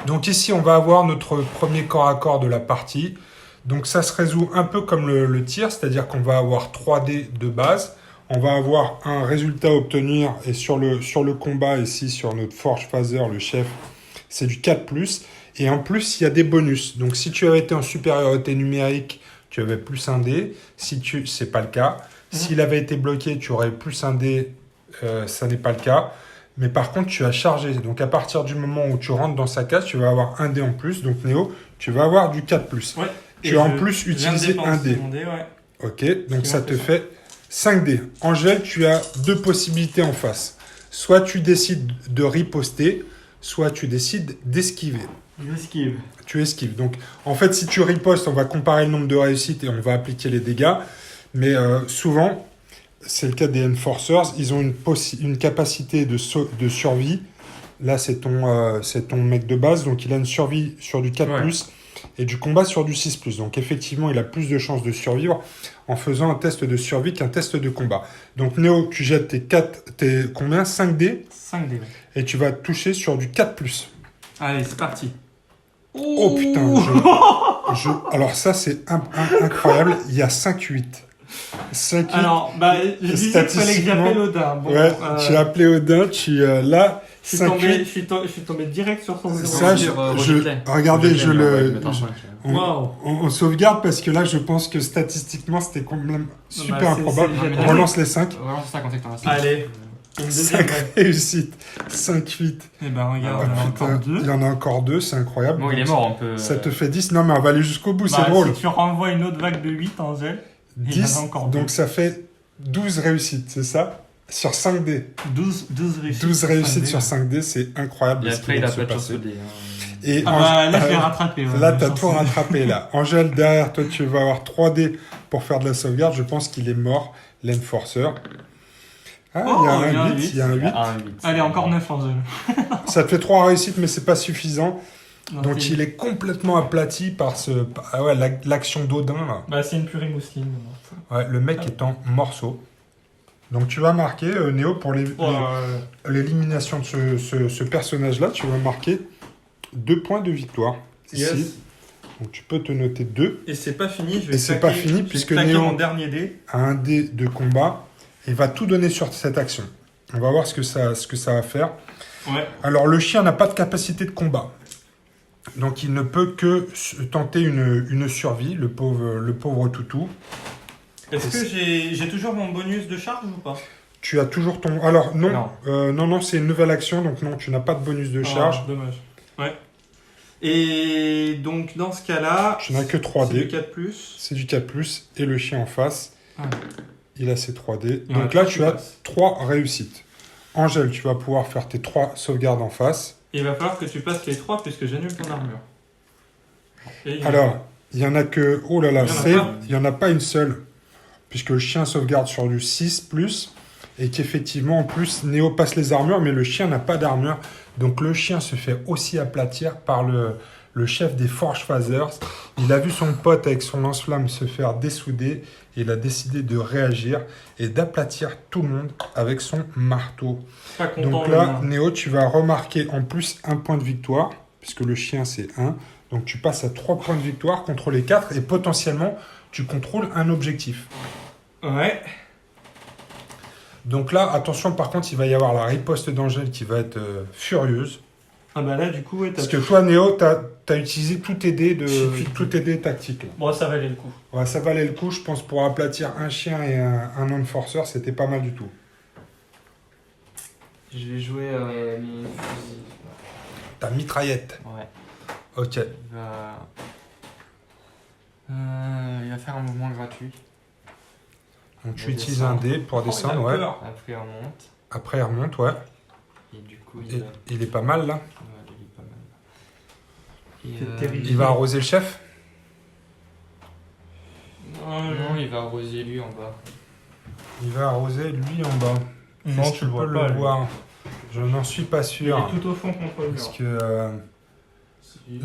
Donc ici, on va avoir notre premier corps à corps de la partie. Donc ça se résout un peu comme le tir, c'est-à-dire qu'on va avoir 3 dés de base. On va avoir un résultat à obtenir et sur le combat, ici, sur notre Forge Phaser, le chef, c'est du 4+. Et en plus, il y a des bonus. Donc si tu avais été en supériorité numérique, tu avais plus un dé. C'est pas le cas. S'il avait été bloqué, tu aurais plus un dé. Ça n'est pas le cas. Mais par contre, tu as chargé. Donc, à partir du moment où tu rentres dans sa case, tu vas avoir un dé en plus. Donc, Néo, tu vas avoir du 4+. Ouais. Tu as en plus je viens de utilisé un dépenser dé. mon dé, ouais. Ok, donc qui ça m'a te fait fait 5 dés. Angèle, tu as 2 possibilités en face. Soit tu décides de riposter, soit tu décides d'esquiver. J'esquive. Tu esquives. Donc, en fait, si tu ripostes, on va comparer le nombre de réussites et on va appliquer les dégâts. Mais souvent, c'est le cas des Enforcers, ils ont une capacité de survie. Là, c'est ton mec de base, donc il a une survie sur du 4+, et du combat sur du 6+. Donc, effectivement, il a plus de chances de survivre en faisant un test de survie qu'un test de combat. Donc, Néo, tu jettes tes combien? 5 dés, 5 dés. Ouais. et tu vas toucher sur du 4+. Allez, c'est parti. Oh putain, alors ça c'est incroyable, il y a 5-8. 5-8. Alors, bah, je disais qu'il fallait que j'appelle Odin. Bon, Ouais, tu as appelé Odin, là, je suis 5-8. tombé direct sur son 0. Ça, regardez, on sauvegarde parce que là, je pense que statistiquement, c'était quand même super improbable. On relance les 5. Relance ça quand c'est que t'en as 5. Allez, une deuxième. 5 réussites. 5-8. Eh ben, regarde, Ah, il y en a putain, encore 2. il y en a encore 2, c'est incroyable. Bon, il est mort, on peut. Ça te fait 10. Non, mais on va aller jusqu'au bout, c'est drôle. Si tu renvoies une autre vague de 8, Angèle, il y en a 10, encore deux. donc ça fait 12 réussites, c'est ça? Sur 5D. 12 réussites. 12 réussites 5D. sur 5D, c'est incroyable. Et ce qui après, il vient a de se pas de passer. chance au dé. Et Ah bah, là, je l'ai rattrapé. Ouais, là, mais t'as chance. tout rattrapé, là. Angèle, derrière toi, tu vas avoir 3D pour faire de la sauvegarde. Je pense qu'il est mort, l'Enforcer. Ah, Oh, il y a un 8, il y a un 8. Allez, encore 9, Angèle. Ça te fait 3 réussites, mais c'est pas suffisant. Non, Donc, c'est- il est complètement aplati par l'action d'Odin, là. Bah, c'est une purée mousseline. Ouais, le mec est en morceaux. Donc, tu vas marquer, Néo, pour l'élimination de ce personnage-là, tu vas marquer 2 points de victoire. Yes. Ici. Donc, tu peux te noter 2. Et c'est pas fini, je vais Et c'est pas fini, je vais puisque claquer Néo- mon dernier dé. À un dé de combat et va tout donner sur cette action. On va voir ce que ça va faire. Ouais. Alors, le chien n'a pas de capacité de combat. Donc, il ne peut que tenter une survie, le pauvre toutou. Est-ce que j'ai toujours mon bonus de charge ou pas? Tu as toujours ton... Alors, non. Non. Non, c'est une nouvelle action, donc non, tu n'as pas de bonus de charge. Ah, dommage. Ouais. Et donc, dans ce cas-là, Tu n'as que c'est du 3D. 4+. C'est du 4+, et le chien en face, Ah. il a ses 3D. Il y en a Donc là, trois tu qui as passent. 3 réussites. Angèle, tu vas pouvoir faire tes 3 sauvegardes en face. Il va falloir que tu passes les 3 puisque j'annule ton armure. Et Alors, il y en a que... Oh là là, Il y en a save, pas. il n'y en a pas une seule. Puisque le chien sauvegarde sur du 6+, et qu'effectivement, en plus, Néo passe les armures, mais le chien n'a pas d'armure. Donc le chien se fait aussi aplatir par le chef des Forge Phasers. Il a vu son pote avec son lance-flamme se faire dessouder, et il a décidé de réagir et d'aplatir tout le monde avec son marteau. pas content. Donc là, Néo, tu vas remarquer en plus un point de victoire, puisque le chien c'est 1. Donc tu passes à 3 points de victoire contre les 4, et potentiellement, tu contrôles un objectif. Ouais. Donc là, attention, par contre, il va y avoir la riposte d'Angèle qui va être furieuse. Ah bah là, du coup, ouais, t'as... Parce que toi, Néo, t'as utilisé tous tes dés J'ai tous tes dés tactiques. Là. Bon, ça valait le coup. Ouais, ça valait le coup, je pense, pour aplatir un chien et un enforcer, c'était pas mal du tout. Je vais jouer mes fusils. Ta mitraillette. Ouais. Ok. Il va faire un mouvement gratuit. Donc tu Il va utilises un descendre. dé pour Oh, il descendre, a ouais. peur. Après, on monte. Après, il remonte, ouais. Et du coup, Et il est pas mal, là. Ouais, il est pas mal. Et, C'est terrible. Il va arroser le chef. Non, il va arroser lui en bas. Il va arroser lui en bas. Non, Est-ce tu qu'il le vois peut pas. le lui. voir. Je n'en suis pas Il sûr. est tout au fond contre le Parce mur. que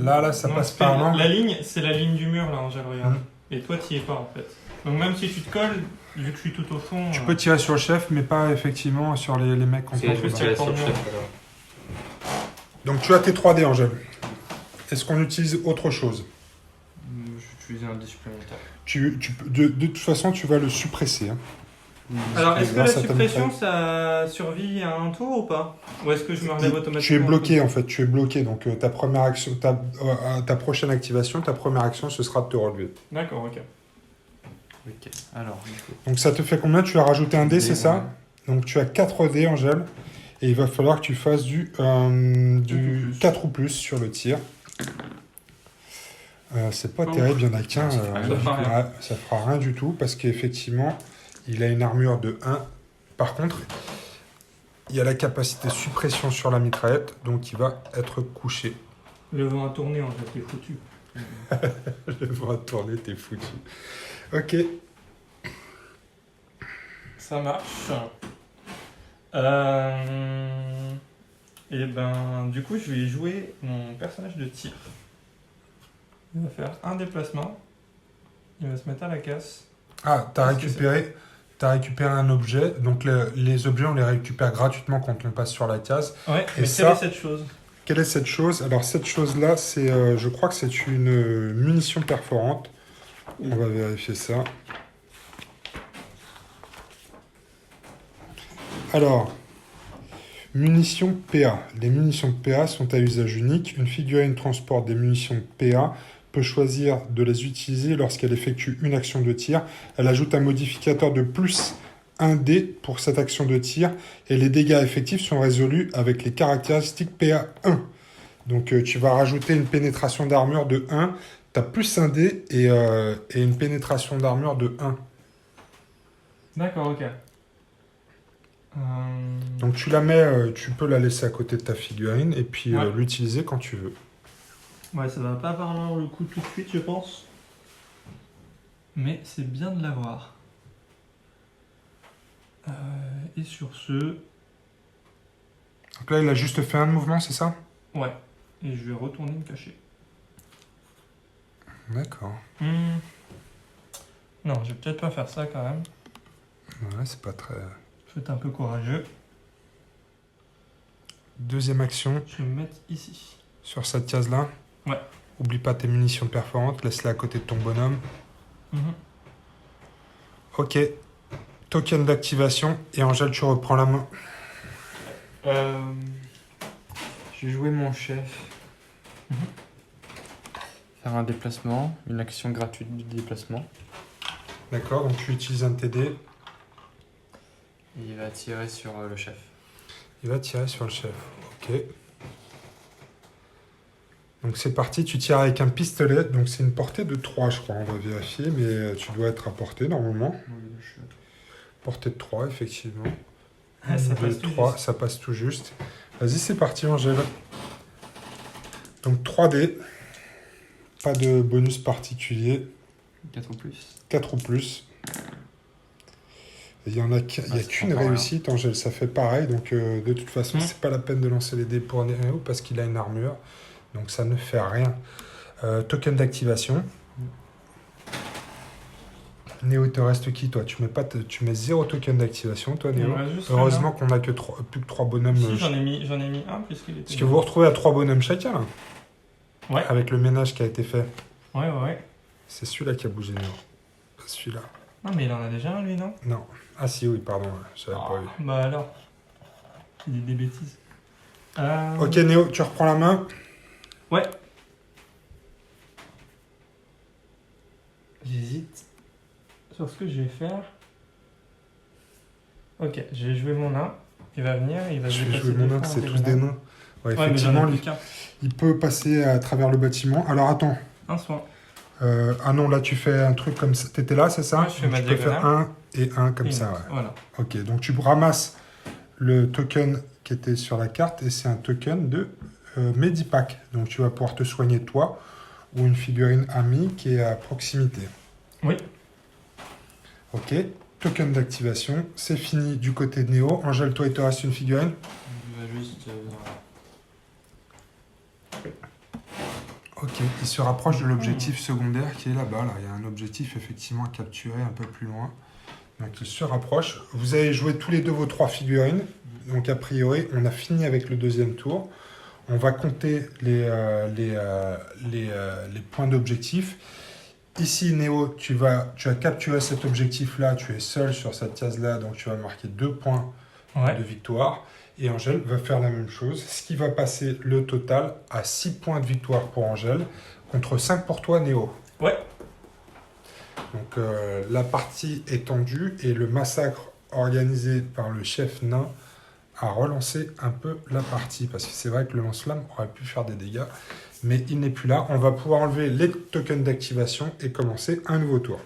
là, ça Non, passe c'est par là. La ligne, c'est la ligne du mur, là, Angèle, regarde. Mhm. Et toi, t'y es pas, en fait. Donc même si tu te colles, vu que je suis tout au fond... Tu peux tirer sur le chef, mais pas effectivement sur les mecs qu'on C'est prend. je vais plus, tirer c'est sur le le chef alors. Donc tu as tes 3D, Angèle. Est-ce qu'on utilise autre chose? Je vais utiliser un dé supplémentaire. De toute façon, tu vas le suppresser. Hein. Alors, est-ce que la Grâce à ta suppression, mitraille. ça survit à un tour ou pas? Ou est-ce que je me relève automatiquement? Tu es bloqué en fait, tu es bloqué. Donc ta première action, ta prochaine activation, ta première action, ce sera de te relever. D'accord, ok. Ok. Alors, du coup. Donc ça te fait combien? Tu as rajouté un dé, c'est ça? Ouais. Donc tu as 4 dés, Angèle. Et il va falloir que tu fasses du 4 ou plus sur le tir. C'est pas Oh. terrible, il y en a qu'un. Ça fera rien. Ouais, ça fera rien du tout parce qu'effectivement, il a une armure de 1. Par contre, il y a la capacité suppression sur la mitraillette, donc il va être couché. Le vent a tourné, en fait, t'es foutu. Le bras tourné, t'es foutu. Ok. Ça marche. Et ben, du coup, je vais jouer mon personnage de tir. Il va faire un déplacement. Il va se mettre à la casse. Ah, t'as Qu'est-ce que récupéré un objet. Donc les objets, on les récupère gratuitement quand on passe sur la case. Ouais, Et mais ça- quelle est cette chose? Quelle est cette chose? Alors cette chose-là, c'est, je crois que c'est une munition perforante. On va vérifier ça. Alors, munitions PA. Les munitions PA sont à usage unique. Une figurine transporte des munitions PA peut choisir de les utiliser lorsqu'elle effectue une action de tir. Elle ajoute un modificateur de plus 1D pour cette action de tir et les dégâts effectifs sont résolus avec les caractéristiques PA 1. Donc tu vas rajouter une pénétration d'armure de 1, tu as plus un dé et une pénétration d'armure de 1. D'accord, ok. Donc tu la mets, tu peux la laisser à côté de ta figurine et puis Ouais. l'utiliser quand tu veux. Ouais, ça va pas valoir le coup tout de suite, je pense. Mais c'est bien de l'avoir. Et sur ce, Donc là il a juste fait un mouvement, c'est ça? ouais. Et je vais retourner me cacher. D'accord. Non, je vais peut-être pas faire ça quand même. Ouais, c'est pas très... Je vais être un peu courageux. Deuxième action Je vais me mettre ici. sur cette case-là. Ouais. Oublie pas tes munitions perforantes, laisse-la à côté de ton bonhomme. Ok. Token d'activation et Angèle, tu reprends la main. Je vais jouer mon chef. Faire un déplacement, une action gratuite de déplacement. D'accord, donc tu utilises un TD. Et il va tirer sur le chef. Il va tirer sur le chef. Ok. Donc c'est parti, tu tires avec un pistolet. Donc c'est une portée de 3, je crois. On va vérifier, mais tu dois être à portée normalement. Portée de 3, effectivement. Ah, ça 2, passe tout 3, juste. ça passe tout juste. Vas-y, c'est parti, Angèle. Donc 3D. Pas de bonus particulier. 4 ou plus. 4 ou plus. Il y en a, il y a ça qu'une prend rien. réussite, Angèle, ça fait pareil. Donc de toute façon, Mm. c'est pas la peine de lancer les dés pour Néo parce qu'il a une armure. Donc ça ne fait rien. Token d'activation. Néo, il te reste qui, toi? Tu mets 0 token d'activation, toi, Il Néo. me reste juste Heureusement qu'on a que plus que 3 bonhommes. Si, j'en ai mis un puisqu'il était. Parce que vous vous retrouvez à 3 bonhommes chacun, là. Ouais. Avec le ménage qui a été fait. Ouais. C'est celui-là qui a bougé, Néo. Pas celui-là. Non, mais il en a déjà un, lui, non? Non. Ah si, oui, pardon. J'avais pas vu. Bah alors. Il dit des bêtises. Ok, Néo, tu reprends la main. Ouais. J'hésite sur ce que je vais faire. Ok, je vais jouer mon nain. Il va venir, il va se Je vais déplacer jouer mon deux nain, fois en c'est tous des diagonale. nains. Ouais, Ouais, mais j'en effectivement, ai plus qu'un. il peut passer à travers le bâtiment. Alors attends. Un soin. Ah non, là tu fais un truc comme ça. T'étais là, c'est ça? Ouais, je fais Donc, ma tu peux faire diagonale. 1 et 1 comme Et ça, une ouais. autre. Voilà. Ok, donc tu ramasses le token qui était sur la carte et c'est un token de Medipack. Donc tu vas pouvoir te soigner toi ou une figurine amie qui est à proximité. Oui. Ok, token d'activation, c'est fini du côté de Néo. Angèle, toi, il te reste une figurine. Il va juste. Ok, il se rapproche de l'objectif secondaire qui est là-bas. Là. Il y a un objectif effectivement à capturer un peu plus loin. Donc il se rapproche. Vous avez joué tous les deux vos 3 figurines. Donc a priori, on a fini avec le deuxième tour. On va compter les points d'objectif. Ici, Néo, tu as capturé cet objectif-là. Tu es seul sur cette case-là, donc tu vas marquer 2 points Ouais. de victoire. Et Angèle va faire la même chose, ce qui va passer le total à 6 points de victoire pour Angèle, contre 5 pour toi, Néo. Ouais. Donc la partie est tendue et le massacre organisé par le chef nain a relancé un peu la partie. Parce que c'est vrai que le lance-flamme aurait pu faire des dégâts, mais il n'est plus là. On va pouvoir enlever les tokens d'activation et commencer un nouveau tour.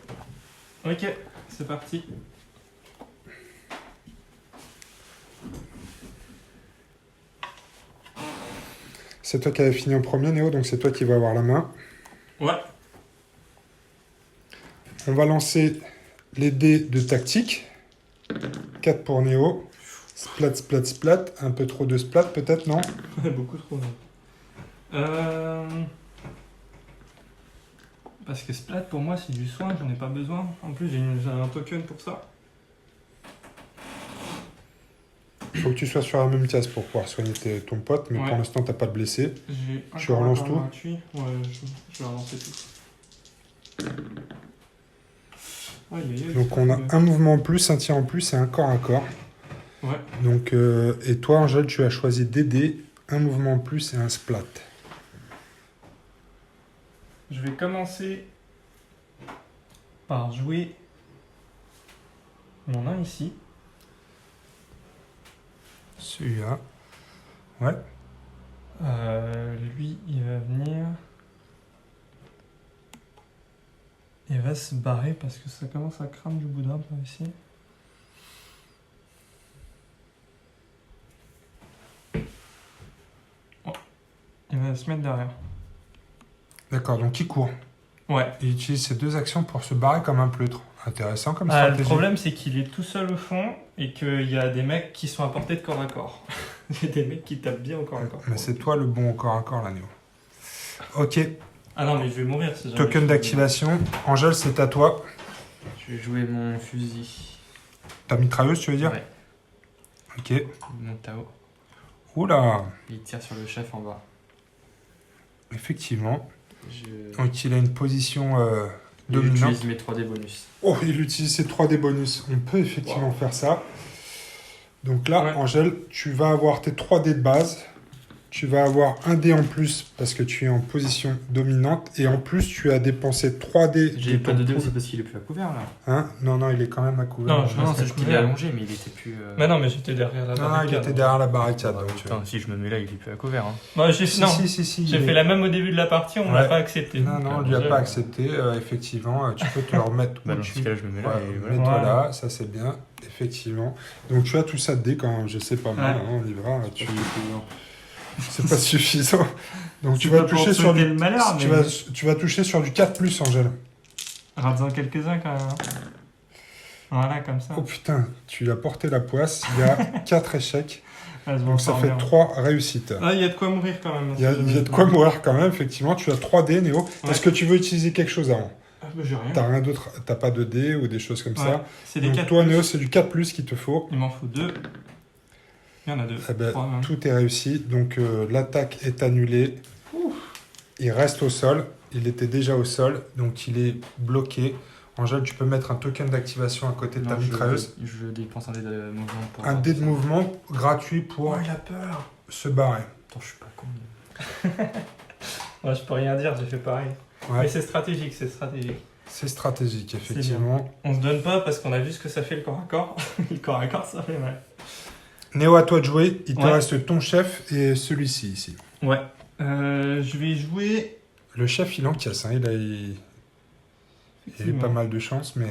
Ok, c'est parti. C'est toi qui avais fini en premier, Néo, donc c'est toi qui vas avoir la main. Ouais. On va lancer les dés de tactique. 4 pour Néo. Splat, splat, splat. Un peu trop de splat peut-être, non? Beaucoup trop. Parce que Splat pour moi c'est du soin, j'en ai pas besoin. En plus j'ai un token pour ça. Faut que tu sois sur la même case pour pouvoir soigner ton pote, mais Ouais. pour l'instant, t'as pas de blessé. J'ai Tu encore relances un tout gratuit. Ouais, je vais relancer tout. Aïe, aïe, aïe, Donc ça on a fait un mouvement en plus, un tir en plus et un corps à corps. deux. Ouais. Donc, et toi, Angèle, tu as choisi d'aider, un mouvement en plus et un splat. Je vais commencer par jouer mon 1 ici. Celui-là. Ouais. Lui, il va venir. Il va se barrer parce que ça commence à craindre du bout d'arbre ici. Oh. Il va se mettre derrière. D'accord, donc il court. Ouais. Il utilise ces deux actions pour se barrer comme un pleutre. Intéressant comme Le stratégie. problème, c'est qu'il est tout seul au fond et qu'il y a des mecs qui sont à portée de corps à corps. Il y a des mecs qui tapent bien au corps à corps. Mais c'est toi le bon au corps à corps, là, Néo. Ok, Ah non, mais je vais mourir si jamais token je- d'activation. Angèle, c'est à toi. Je vais jouer mon fusil. Ta mitrailleuse, tu veux dire? Ouais, Ok. mon Tao. Oula, Il tire sur le chef en bas. effectivement. Je... Donc il a une position dominante. J'utilise mes 3D bonus. Oh, il utilise ses 3D bonus. On peut effectivement faire ça. Donc là, Ouais. Angèle, tu vas avoir tes 3D de base. Tu vas avoir un dé en plus parce que tu es en position dominante. Et en plus, tu as dépensé 3D J'ai pas ton de dé, pool. c'est parce qu'il est plus à couvert là. Hein? Non, non, il est quand même à couvert. Non, je- Non, reste c'est à juste qu'il est couvert. allongé, mais il était plus. Mais non, mais j'étais derrière la Non, non, il barricade. était derrière la barricade. Ah, donc, putain, si je me mets là, il est plus à couvert. Hein. Moi, j'ai Si, non, si, j'ai il fait est- la même au début de la partie, on ne Ouais. l'a pas accepté. Non, non, on lui a Je- pas accepté. Effectivement, tu peux te le remettre Bah, où dans tu ce cas-là, je me mets là Ouais, et voilà. mets-toi Voilà. là, ça c'est bien, effectivement. Donc tu as tout ça de dés quand même, je sais pas mal, Ouais. hein, on y va. C'est pas suffisant. C'est pas suffisant. Donc tu C'est vas pas pour toucher sur souhaiter du... le malheur, tu, mais- tu vas toucher sur du 4+, Angèle. Rate-en quelques-uns quand même. hein. Voilà, comme ça. Oh putain, tu as porté la poisse, il y a 4 échecs, Ah, je m'en donc ça sors fait bien. 3 réussites. Ah, il y a de quoi mourir quand même. Il y a de quoi mourir quand même, effectivement. Tu as 3 dés, Néo. Ouais. Est-ce que tu veux utiliser quelque chose avant? Ah, bah, j'ai rien. T'as rien d'autre, t'as pas de dés ou des choses comme Ouais, ça. c'est des Donc 4 toi, Néo, c'est du 4+ qu'il te faut. Il m'en faut 2. Il y en a 2. Eh ben, 3 même. tout est réussi, donc l'attaque est annulée. Il reste au sol, il était déjà au sol, donc il est bloqué. Angèle, tu peux mettre un token d'activation à côté de ta Non, mitrailleuse. je dépense un dé de mouvement pour. Un dé de mouvement gratuit pour Oh, il a peur. se barrer. Attends, je suis pas con. Ouais, je peux rien dire, j'ai fait pareil. Ouais. Mais c'est stratégique, c'est stratégique. C'est stratégique, effectivement. On se donne pas parce qu'on a vu ce que ça fait le corps à corps. Le corps à corps, ça fait mal. Néo, à toi de jouer. Il te Ouais. reste ton chef et celui-ci ici. Ouais. Je vais jouer. Le chef, il encaisse. Hein. Il a eu pas mal de chance, mais...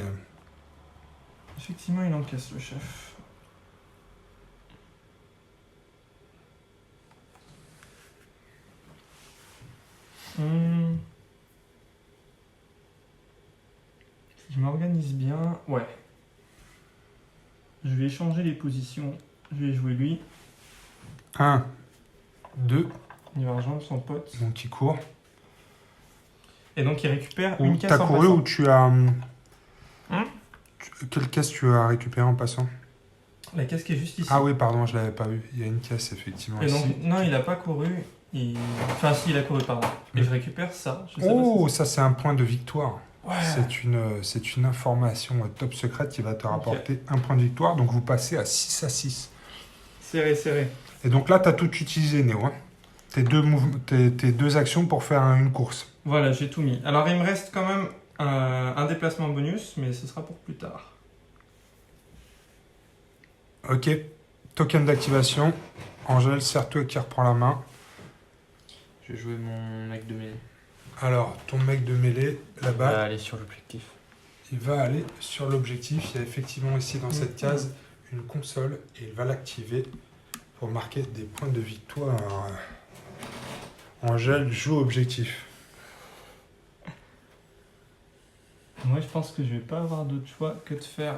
Effectivement, il encaisse le chef. Si je m'organise bien, ouais. Je vais échanger les positions. Je vais jouer lui. 1, 2, Il va rejoindre son pote. donc il court. Et donc il récupère Ou une caisse t'as en couru passant. ou tu as... Hein Quelle caisse tu as récupéré en passant? La caisse qui est juste ici. Ah oui, pardon, je l'avais pas vu. Il y a une caisse, effectivement, Et donc, ici. non, il a pas couru. Enfin, si, il a couru, pardon. Et je récupère ça. Je sais Oh, pas si ça c'est un point de victoire. Ouais. C'est une information top secrète qui va te rapporter un point de victoire. Donc vous passez à 6-6. Serré, serré. Et donc là, tu as tout utilisé, Néo. Hein. Tes deux actions pour faire une course. Voilà, j'ai tout mis. Alors, il me reste quand même un déplacement bonus, mais ce sera pour plus tard. Ok. Token d'activation. Angèle, serre-toi qui reprend la main. Je vais jouer mon mec de mêlée. Alors, ton mec de mêlée, Il va là-bas, aller sur l'objectif. il va aller sur l'objectif. Il y a effectivement ici dans cette case une console et il va l'activer pour marquer des points de victoire. Angèle joue objectif. Moi, je pense que je vais pas avoir d'autre choix que de faire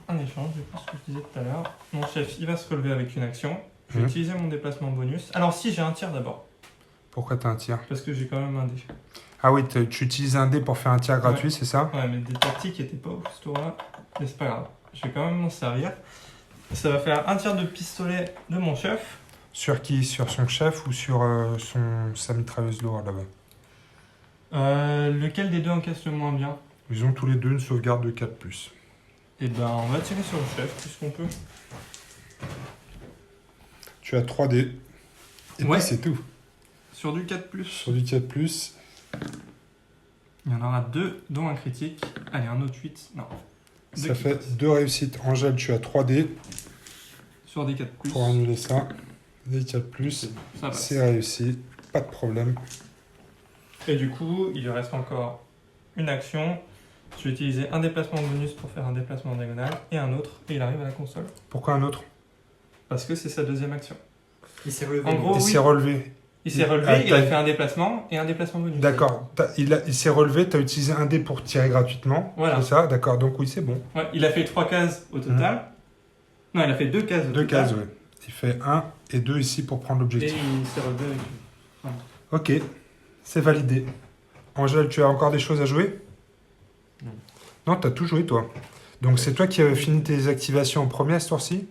un échange. C'est ce que je disais tout à l'heure. Mon chef, il va se relever avec une action. Je vais Mhm. utiliser mon déplacement bonus. Alors, si, j'ai un tir d'abord. Pourquoi t'as un tir? Parce que j'ai quand même un dé. Ah oui, tu utilises un dé pour faire un tir gratuit, c'est ça? Ouais, mais des tactiques étaient pas ouf ce tour-là. Mais c'est pas grave. Je vais quand même m'en servir. Ça va faire un tir de pistolet de mon chef. Sur qui? Sur son chef ou sur sa mitrailleuse lourde là-bas? Lequel des deux encaisse le moins bien? Ils ont tous les deux une sauvegarde de 4+. Et ben, on va tirer sur le chef, puisqu'on peut. Tu as 3 dés. Et Ouais. puis c'est tout. Sur du 4+. Sur du 4+, Il y en aura 2, dont un critique. Allez, un autre 8. Non. ça Deux fait critiques. 2 réussites. Angèle, tu as 3 dés Sur des 4+. pour annuler ça. Des 4+, Ça passe. c'est réussi. Pas de problème. Et du coup, il lui reste encore une action. Je vais utiliser un déplacement bonus pour faire un déplacement en diagonale et un autre, et il arrive à la console. Pourquoi un autre? Parce que c'est sa deuxième action. Il s'est relevé. En gros, Il oui. s'est relevé. Il s'est Ah, relevé, il a t'as- fait un déplacement et un déplacement bonus. D'accord. Il s'est relevé, tu as utilisé un dé pour tirer gratuitement. Voilà. C'est ça? D'accord. Donc oui, c'est bon. Ouais, il a fait 3 cases au total. Non, il a fait 2 cases au 2 total. cases, ouais. Il fait 1 et 2 ici pour prendre Et l'objectif. il s'est relevé avec... Ok, c'est validé. Angèle, tu as encore des choses à jouer? Non. Non, tu as tout joué, toi. Donc c'est toi qui as fini tes activations en premier à ce tour-ci?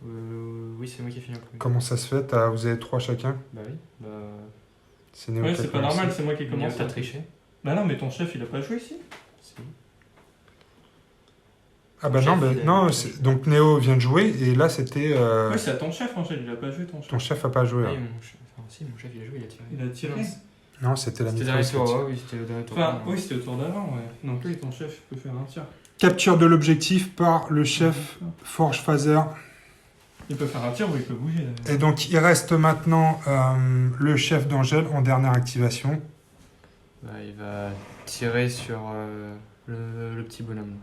Oui, c'est moi qui ai fini en premier. Comment ça se fait? Vous avez 3 chacun? Bah oui. Bah. C'est Néo Ouais, qui a c'est pas commencé. normal, c'est moi qui Néo, commence. t'as triché. Bah non, mais ton chef, il a pas joué ici. Si. Ah bah Chef, non, il a- non donc Néo vient de jouer et là c'était... Oui, c'est à ton chef, Angèle, il a pas joué ton chef. ton chef a pas joué. Oui, hein. mon chef. Enfin, si, mon chef, il a joué, il a tiré. Il a tiré. Non, c'était la C'était le mitrailleuse. dernier tour, ouais, oui, c'était le dernier tour. Enfin, oui, c'était au tour d'avant, ouais. Donc oui, ton chef peut faire un tir. Capture de l'objectif par le chef Forge Phaser. Il peut faire un tir ou il peut bouger. d'ailleurs. Et donc il reste maintenant le chef d'Angèle en dernière activation. Bah, il va tirer sur le petit bonhomme.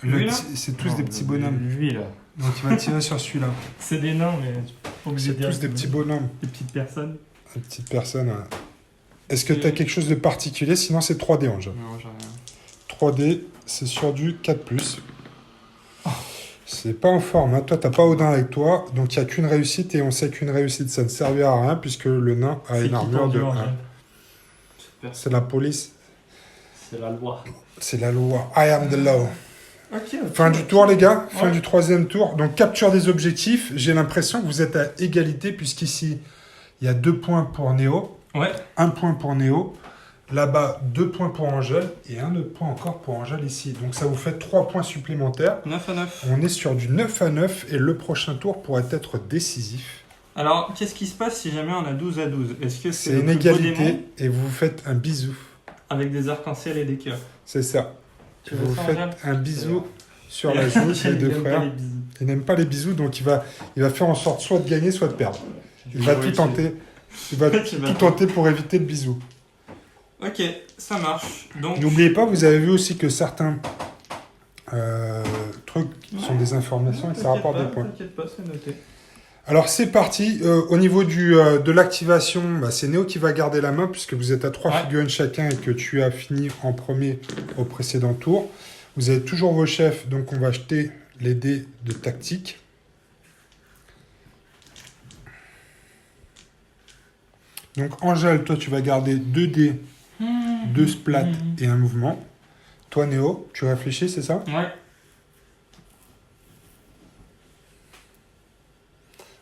Lui, là C'est tous Non, des petits bonhommes. Lui, là. Donc il va tirer sur celui-là. C'est des nains, mais pas obligé C'est de dire tous des que- petits bonhommes. Des petites personnes. Des petites personnes. Est-ce que tu as quelque chose de particulier? Sinon c'est 3D Angèle. Non, j'ai rien. 3D, c'est sur du 4+. C'est pas en forme, hein. Toi t'as pas Odin avec toi, donc il n'y a qu'une réussite et on sait qu'une réussite ça ne servira à rien puisque le nain a C'est une qui armure tendu, de 1. Angèle C'est la police, C'est la loi. c'est la loi. I am the law. Ok, Fin du tour les gars, fin Ouais. du 3e tour. Donc capture des objectifs, j'ai l'impression que vous êtes à égalité puisqu'ici il y a 2 points pour Néo, Ouais, 1 point pour Néo. Là-bas, 2 points pour Angèle et un autre point encore pour Angèle ici. Donc ça vous fait 3 points supplémentaires. 9 à 9. On est sur du 9 à 9 et le prochain tour pourrait être décisif. Alors, qu'est-ce qui se passe si jamais on a 12 à 12? Est-ce que c'est C'est le une plus beau démon égalité et vous vous faites un bisou. avec des arcs-en-ciel et des cœurs? C'est ça. Tu veux Vous ça, faites Angèle un bisou sur la joue, les deux frères. Il n'aime pas les bisous, donc il va faire en sorte soit de gagner, soit de perdre. Il va tout tenter. Il va Tu vas- tout tenter pour éviter le bisou. Ok, ça marche. Donc, N'oubliez pas, vous avez vu aussi que certains trucs sont des informations et ça rapporte des points. T'inquiète pas, c'est noté. Alors c'est parti. Au niveau de l'activation, bah, c'est Néo qui va garder la main puisque vous êtes à 3 Ouais. figurines chacun et que tu as fini en premier au précédent tour. Vous avez toujours vos chefs, donc on va jeter les dés de tactique. Donc Angèle, toi tu vas garder 2 dés, 2 splats et un mouvement. Toi Néo, tu réfléchis, c'est ça? Ouais.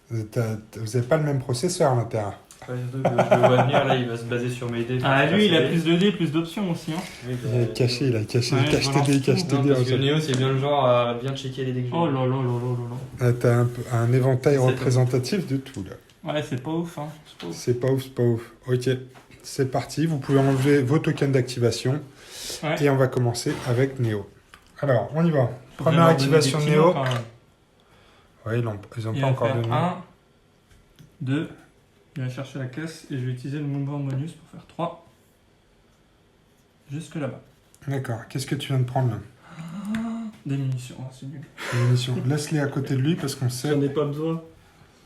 Vous n'avez pas le même processeur à l'intérieur. Ouais, je le vois venir, là, il va se baser sur mes dés. Ah, lui, il a plus de dés, plus d'options aussi. Hein. Oui, bah, Il a caché, il Ouais, cache je tes relance dés, tout. cache tes non, dés. parce que Angèle. Néo, c'est bien le genre à bien checker les dés que je Oh là là là là là là. T'as un éventail C'est représentatif de tout là. Ouais, c'est pas ouf, hein. C'est pas ouf. C'est pas ouf, c'est pas ouf. Ok, c'est parti. Vous pouvez enlever vos tokens d'activation. Ouais. Et on va commencer avec Néo. Alors, on y va. Faut Première leur donner activation des de petits Néo. mots, quand même. Ouais, ils ont Il pas va encore faire donné. 1, 2. Il va chercher la caisse et je vais utiliser le mouvement bonus pour faire 3. Jusque là-bas. D'accord. Qu'est-ce que tu viens de prendre là? Des munitions, oh, c'est nul. Les munitions. Laisse-les à côté de lui parce qu'on sait, J'en ai pas besoin.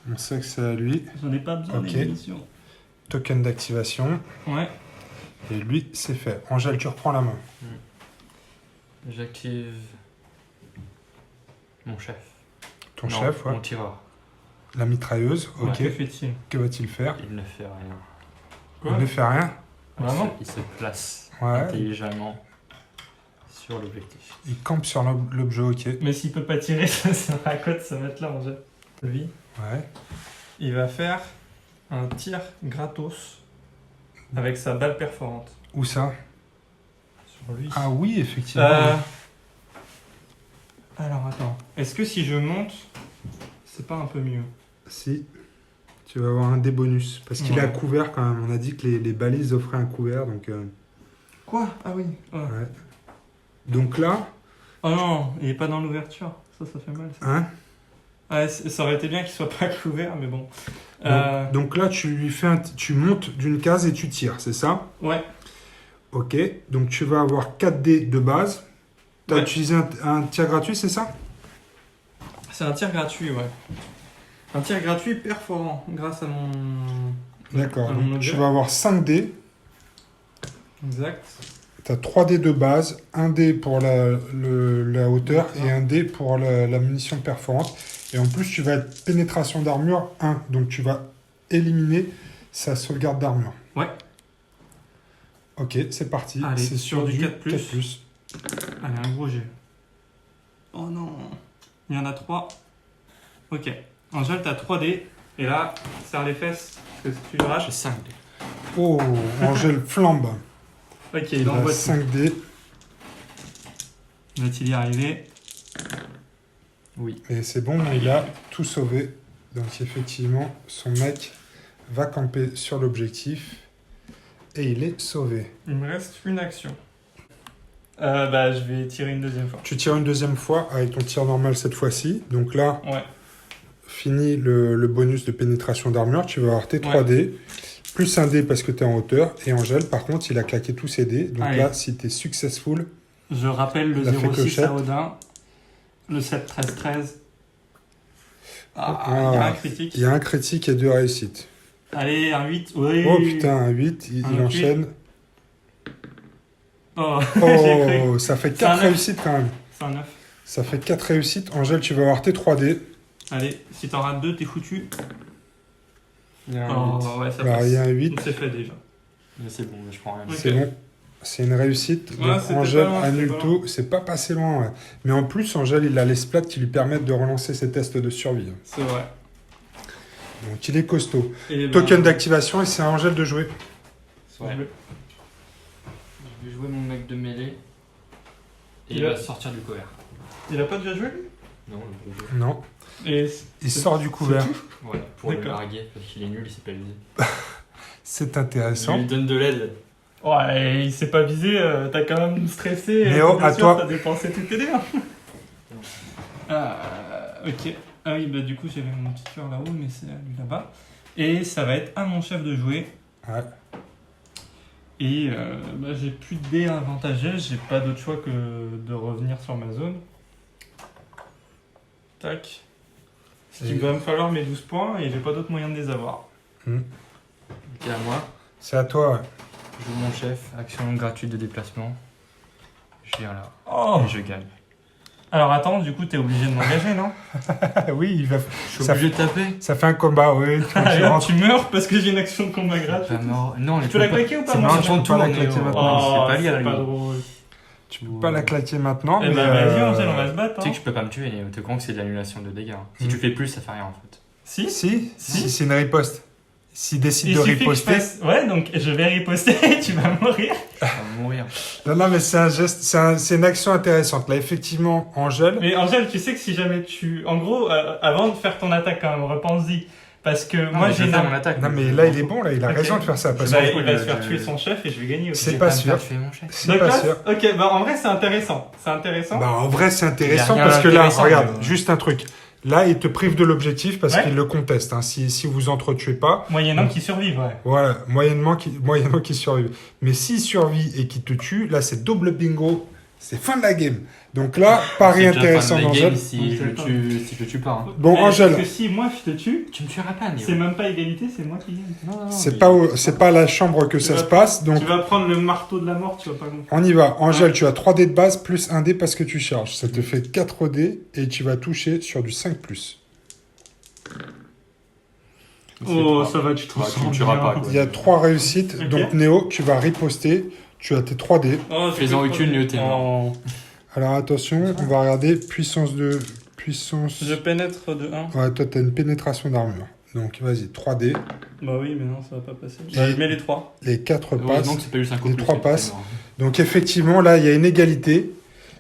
que c'est à lui. J'en ai pas besoin Ok. des munitions. Token d'activation. Ouais. Et lui, c'est fait. Angèle, tu reprends la main. J'active mon chef. Ton Non, chef, ouais. Mon tireur. La mitrailleuse. Ouais, Ok. que fait-il? Que va-t-il faire? Il ne fait rien. Quoi? Il ne fait rien. Vraiment? Il se place Ouais. intelligemment sur l'objectif. Il campe sur l'objet, ok. Mais s'il peut pas tirer, ça sert à quoi de se mettre là, Angèle? Lui, Ouais. il va faire un tir gratos avec sa balle perforante. Où ça? Sur lui. Ah oui, effectivement. Alors attends. Est-ce que si je monte, c'est pas un peu mieux? Si. Tu vas avoir un dé bonus. Parce qu'il est à couvert quand même. On a dit que les balises offraient un couvert. Donc, Quoi? Ah oui. ouais. Donc là, Oh non, il est pas dans l'ouverture. Ça fait mal. Ça. hein, Ouais, ça aurait été bien qu'il soit pas couvert, mais bon. donc là, tu lui fais tu montes d'une case et tu tires, c'est ça? Ouais. Ok. Donc tu vas avoir 4 dés de base. Tu as Ouais. utilisé un tir gratuit, c'est ça? C'est un tir gratuit, ouais. Un tir gratuit perforant grâce à mon. D'accord. À mon Donc, objet. tu vas avoir 5 dés. Exact. Tu as 3 dés de base, un dé pour la hauteur D'accord. et un dé pour la munition perforante. Et en plus, tu vas être pénétration d'armure 1. Donc tu vas éliminer sa sauvegarde d'armure. Ouais. Ok, c'est parti. Allez, C'est sur du 4+. 4+. Allez, un gros jet. Oh non. Il y en a 3. Ok. Angèle, t'as 3 dés. Et là, serre les fesses. Parce que si tu le J'ai raches. 5 dés. Oh, Angèle flambe. Ok, Il il a envoie tout. 5 dés. Va-t-il y arriver? Oui. Et c'est bon, il a tout sauvé. Donc effectivement, son mec va camper sur l'objectif. Et il est sauvé. Il me reste une action. Bah, je vais tirer une deuxième fois. Tu tires une deuxième fois avec ton tir normal cette fois-ci. Donc là, Ouais. fini le bonus de pénétration d'armure. Tu vas avoir tes 3 dés. Plus un dé parce que tu es en hauteur. Et Angèle, par contre, il a claqué tous ses dés. Donc Allez. là, si tu es successful, Je rappelle le La fait 06 clochette. à Odin. Le 7-13-13. Ah, Ah, il y a un critique. il y a un critique et 2 réussites. Allez, un 8. Oui. Oh putain, un 8, il Un enchaîne. Oh, j'ai cru. Oh, ça fait C'est un 4 neuf. réussites quand même. C'est un 9. Ça fait 4 réussites. Angèle, tu vas avoir tes 3 dés. Allez, si t'en rates 2, t'es foutu. Il y a un Oh, 8. ouais, ça Alors, passe. il y a un 8. Donc, c'est fait déjà. Mais c'est bon, je prends rien. Ok. C'est bon. C'est une réussite. Ouais, Donc c'était Angèle pas loin, annule c'était pas tout. C'est pas passé loin, ouais. Mais en plus, Angèle, il a les splats qui lui permettent de relancer ses tests de survie. C'est vrai. Donc il est costaud. Et ben, Token d'activation et c'est à Angèle de jouer. je Ouais. vais- Je vais jouer mon mec de mêlée. Et Il il a- va sortir du couvert. Il a pas déjà joué lui? Non, le gros Non. Et Il sort du couvert. jeu. Ouais, pour le D'accord. larguer, parce qu'il est nul, il s'est pas visé. C'est Je intéressant. lui donne de l'aide. Ouais, il s'est pas visé, t'as quand même stressé. Léo, bien à sûr, toi. T'as dépensé tous tes dés. Hein. Ok. Ah oui, bah du coup, j'avais mon petit cœur là-haut, mais c'est à lui là-bas. Et ça va être à mon chef de jouer. Ouais. Et bah, j'ai plus de dés avantagés, j'ai pas d'autre choix que de revenir sur ma zone. Tac. Ce qui Et- va me falloir mes 12 points et j'ai pas d'autre moyen de les avoir. Ok, à moi. C'est à toi. Ouais. Je joue mon chef, action gratuite de déplacement. Je viens là. Oh Et je gagne. Alors attends, du coup, t'es obligé de m'engager, non? Oui, il va. Je suis Ça obligé de taper. Ça fait un combat, oui. Tu Ah, là, rentres. tu meurs parce que j'ai une action de combat gratuite. Pas mort. Non, Tu peux la claquer ou pas? c'est moi, marrant, je- tu peux pas la Néo. claquer maintenant. Oh, Oh, c'est pas c'est lire, pas lui. drôle. Tu peux pas la claquer maintenant. Eh mais, ben vas-y, Angèle, on va se battre. Tu sais Hein. que je peux pas me tuer, Néo. T'es con que c'est de l'annulation de dégâts. Si Mm. tu fais plus, ça fait rien en fait. Si. Si, c'est une riposte. S'il décide Il de suffit que je riposter. fasse... Ouais, donc je vais riposter et tu vas mourir. Ça va mourir. Non, non, mais c'est un geste, c'est une action intéressante. Là, effectivement, Angèle. Mais Angèle, tu sais que si jamais tu... En gros, avant de faire ton attaque, quand même, repense-y. Parce que Non, moi, mais j'ai je vais faire une... mon attaque. Non, mais là, il est bon, là, il a Ok. raison de faire ça. Parce Bah, que il va se je- faire tuer son chef et je vais gagner aussi. C'est Je vais pas me sûr. faire tuer mon chef. c'est Donc pas là, sûr. ok, bah en vrai, c'est intéressant. C'est intéressant. Bah, en vrai, c'est intéressant Il y a rien parce que là, d'intéressant, regarde, mais- juste un truc. Là, il te prive de l'objectif parce Ouais. qu'il le conteste. Hein. Si vous entretuez pas, Moyennant qu'il survive, ouais. voilà, moyennement qu'il survive. Mais s'il survit et qu'il te tue, là, c'est double bingo. C'est fin de la game. Donc là, pari C'est déjà intéressant fin de la d'Angèle. game Si je le tue pas. hein. Bon, Mais Angèle. Parce que si moi je te tue, Tu me tueras pas, Néo. c'est même pas égalité, c'est moi qui gagne. Non, C'est pas à la chambre que ça vas- se passe. Donc, Tu vas prendre le marteau de la mort, tu vas pas comprendre. on y va. Angèle, tu as 3 dés de base plus 1 dé parce que tu charges. Ça te fait 4 dés et tu vas toucher sur du 5+. Oh, ça va, tu te Ouais, sens tu me tueras bien. pas, quoi. Il y a 3 réussites. Ok. Donc, Néo, tu vas riposter. Tu as tes 3D. Oh, Fais-en aucune, Léo, t'es mort. Oh. Alors attention, on va regarder puissance de... Puissance... Je pénètre de 1. Ouais, toi, tu as une pénétration d'armure. Donc, vas-y, 3D. Bah oui, mais non, ça va pas passer. Et- Je mets les 3. Les 4 passes. Heureusement que c'est pas eu 5 les 3 passes. Donc, effectivement, là, il y a une égalité.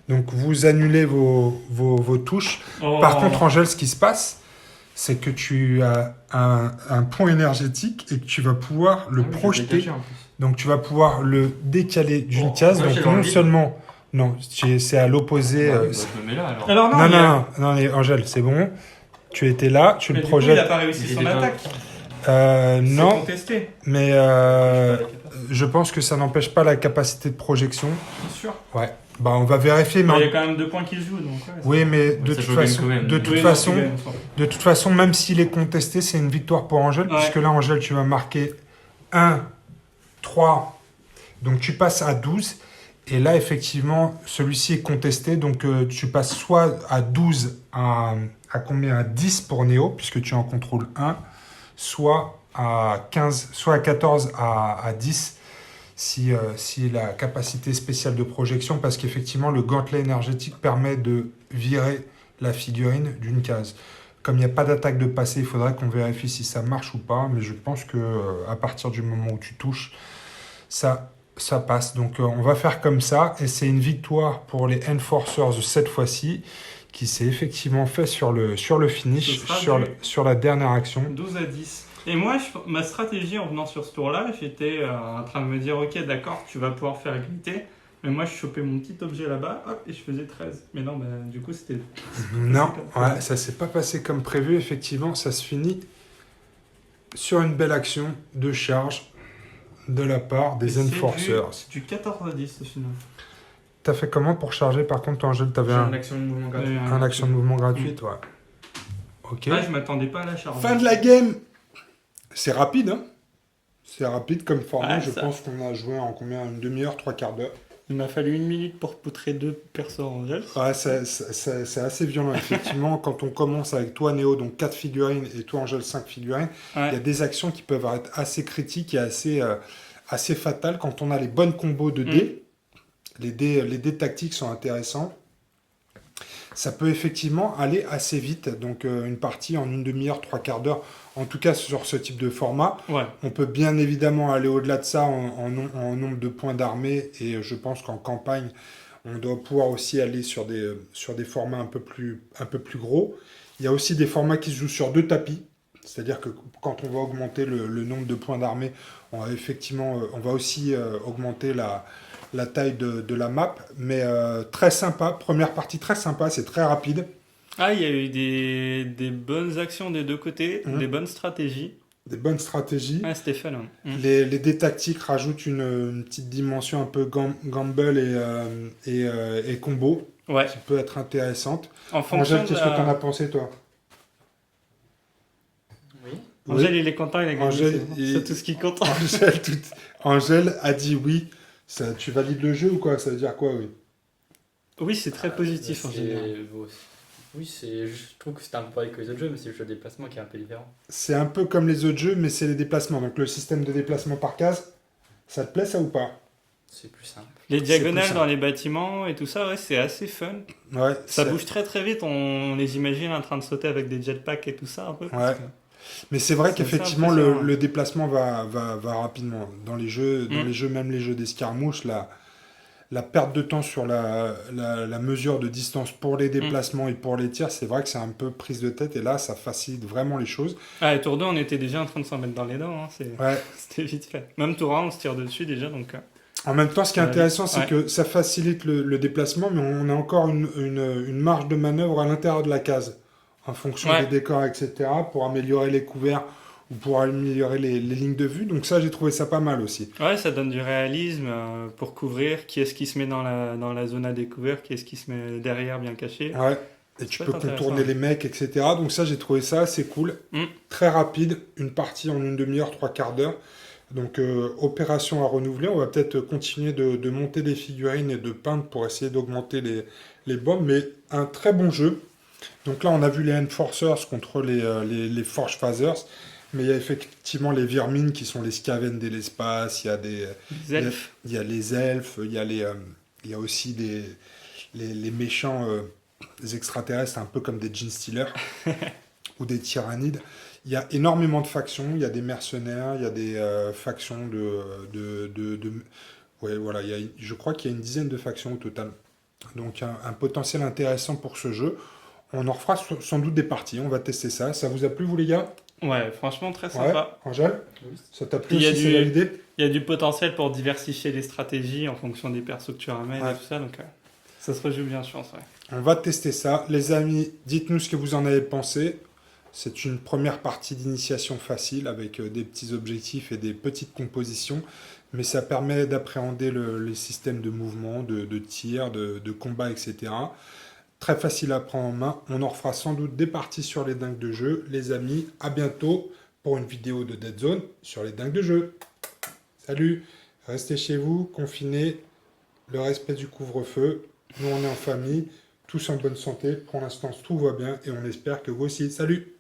Donc, vous annulez vos touches. Oh. Par contre, Angèle, ce qui se passe, c'est que tu as un point énergétique et que tu vas pouvoir le projeter. Donc, tu vas pouvoir le décaler d'une case. ouais, Donc, j'ai dans le non vide. seulement... Non, c'est à l'opposé. Bah, je me mets là alors. Alors non, Non, il a- non, mais Angèle, c'est bon. Tu étais là, tu mais le du coup, il projettes. a pas réussi Il son est pas- attaque. C'est Non, contesté. mais Je suis pas d'accord. je pense que ça n'empêche pas la capacité de projection. C'est sûr. Ouais. Bah, on va vérifier, mais Il y a quand même 2 points qui se jouent. Donc, ouais, oui, mais de ça toute joue bien façon, quand même. de Oui, toute non, façon, tu gagnes, on s'en fout. de toute façon, même s'il est contesté, c'est une victoire pour Angèle, Ouais. puisque là, Angèle, tu vas marquer 1, 3, donc tu passes à 12. Et là, effectivement, celui-ci est contesté, donc tu passes soit à 12 à combien? À 10 pour Néo, puisque tu en contrôles 1, soit à 15, soit à 14 à 10 si la capacité spéciale de projection, parce qu'effectivement, le gantelet énergétique permet de virer la figurine d'une case. Comme il n'y a pas d'attaque de passé, il faudrait qu'on vérifie si ça marche ou pas, mais je pense que à partir du moment où tu touches, ça passe. Donc on va faire comme ça, et c'est une victoire pour les Enforcers cette fois-ci, qui s'est effectivement fait sur le finish, Ce sera sur la dernière action. 12 à 10. Et moi, ma stratégie en venant sur ce tour-là, j'étais en train de me dire, ok, d'accord, tu vas pouvoir faire égalité. Mais moi, je chopais mon petit objet là-bas, hop, et je faisais 13. Mais non, bah, du coup, c'était... Non, comme ça. ouais, ça s'est pas passé comme prévu, effectivement, ça se finit sur une belle action de charge de la part des Et c'est Enforcers. Du 14 à 10 au final. T'as fait comment pour charger? Par contre, toi, Angèle, t'avais J'ai un une action de mouvement gratuit. un action de mouvement gratuite, ouais. Ok. Ah, je m'attendais pas à la charge. Fin de la game. C'est rapide, hein? C'est rapide comme format. Ouais, je ça. pense qu'on a joué en combien? Une demi-heure, 3/4 d'heure. Il m'a fallu 1 minute pour poutrer 2 persos en gel. Ouais, c'est assez violent, effectivement. Quand on commence avec toi, Néo, donc 4 figurines, et toi, Angèle, 5 figurines, il y a Ouais. des actions qui peuvent être assez critiques et assez fatales quand on a les bonnes combos de dés. Les dés tactiques sont intéressants. Ça peut effectivement aller assez vite. Donc, une partie en une demi-heure, 3/4 d'heure, en tout cas sur ce type de format. Ouais. On peut bien évidemment aller au-delà de ça en nombre de points d'armée, et je pense qu'en campagne, on doit pouvoir aussi aller sur des formats un peu plus gros. Il y a aussi des formats qui se jouent sur 2 tapis, c'est-à-dire que quand on va augmenter le nombre de points d'armée, on va aussi augmenter la taille de la map, mais très sympa, première partie très sympa, c'est très rapide. Ah, il y a eu des bonnes actions des deux côtés, des bonnes stratégies. Des bonnes stratégies. Ah, c'était fun. Hein. Les dés tactiques rajoutent une petite dimension un peu gamble et combo, Ouais. qui peut être intéressante. En fonction Angèle, de qu'est-ce que t'en as pensé, toi? Oui. Angèle, il est content, il a gagné. Angèle, c'est tout ce qui compte. Angèle a dit oui. Ça, tu valides le jeu ou quoi? Ça veut dire quoi, oui? Oui, c'est très positif en C'est- général. Oui, je trouve que c'est un peu pareil que les autres jeux, mais c'est le jeu de déplacement qui est un peu différent. C'est un peu comme les autres jeux, mais c'est les déplacements. Donc le système de déplacement par case, ça te plaît, ça, ou pas? C'est plus simple. Les C'est diagonales plus dans les bâtiments et tout ça, ouais, c'est assez fun. Ouais. Ça bouge très très vite, on les imagine en train de sauter avec des jetpacks et tout ça un peu. parce Ouais. Mais c'est vrai C'est qu'effectivement, assez impressionnant. le déplacement va rapidement. Dans les jeux, même les jeux d'escarmouche, la perte de temps sur la mesure de distance pour les déplacements et pour les tirs, c'est vrai que c'est un peu prise de tête, et là, ça facilite vraiment les choses. Ah, et tour 2, on était déjà en train de s'en mettre dans les dents, hein, Ouais. c'était vite fait. Même tour 1, on se tire dessus déjà, donc... En même temps, ce qui est Ouais. intéressant, c'est Ouais. que ça facilite le déplacement, mais on a encore une marge de manœuvre à l'intérieur de la case, en fonction Ouais. des décors, etc., pour améliorer les couverts ou pour améliorer les lignes de vue. Donc ça, j'ai trouvé ça pas mal aussi. Ouais, ça donne du réalisme pour couvrir qui est-ce qui se met dans la zone à découvert, qui est-ce qui se met derrière bien caché. Ouais. Et Ça tu peut peux être intéressant, contourner ouais. les mecs, etc. Donc ça, j'ai trouvé ça assez cool. Mm. Très rapide, une partie en une demi-heure, 3/4 d'heure. Donc opération à renouveler. On va peut-être continuer de monter des figurines et de peindre pour essayer d'augmenter les bombes. Mais un très bon jeu. Donc là, on a vu les Enforcers contre les Forge Phasers. Mais il y a effectivement les vermines qui sont les scaven de l'espace, il y a Les elfes. il y a les elfes, il y a aussi les méchants extraterrestres, un peu comme des Gene Stealers ou des tyrannides. Il y a énormément de factions, il y a des mercenaires, il y a des factions ouais, voilà, je crois qu'il y a une dizaine de factions au total. Donc un potentiel intéressant pour ce jeu. On en refera sans doute des parties, on va tester ça. Ça vous a plu, vous les gars? Ouais, franchement, très Ouais, sympa. Angèle? Ça t'a plu Il y a aussi, du- c'est l'idée? Il y a du potentiel pour diversifier les stratégies en fonction des persos que tu ramènes Ouais. et tout ça, donc ça se rejoue bien, je pense. Ouais. On va tester ça. Les amis, dites-nous ce que vous en avez pensé. C'est une première partie d'initiation facile avec des petits objectifs et des petites compositions, mais ça permet d'appréhender les systèmes de mouvement, de tir, de combat, etc. Très facile à prendre en main. On en refera sans doute des parties sur les dingues de jeu. Les amis, à bientôt pour une vidéo de Dead Zone sur les dingues de jeu. Salut, restez chez vous, confinés, le respect du couvre-feu. Nous, on est en famille, tous en bonne santé. Pour l'instant, tout va bien et on espère que vous aussi. Salut!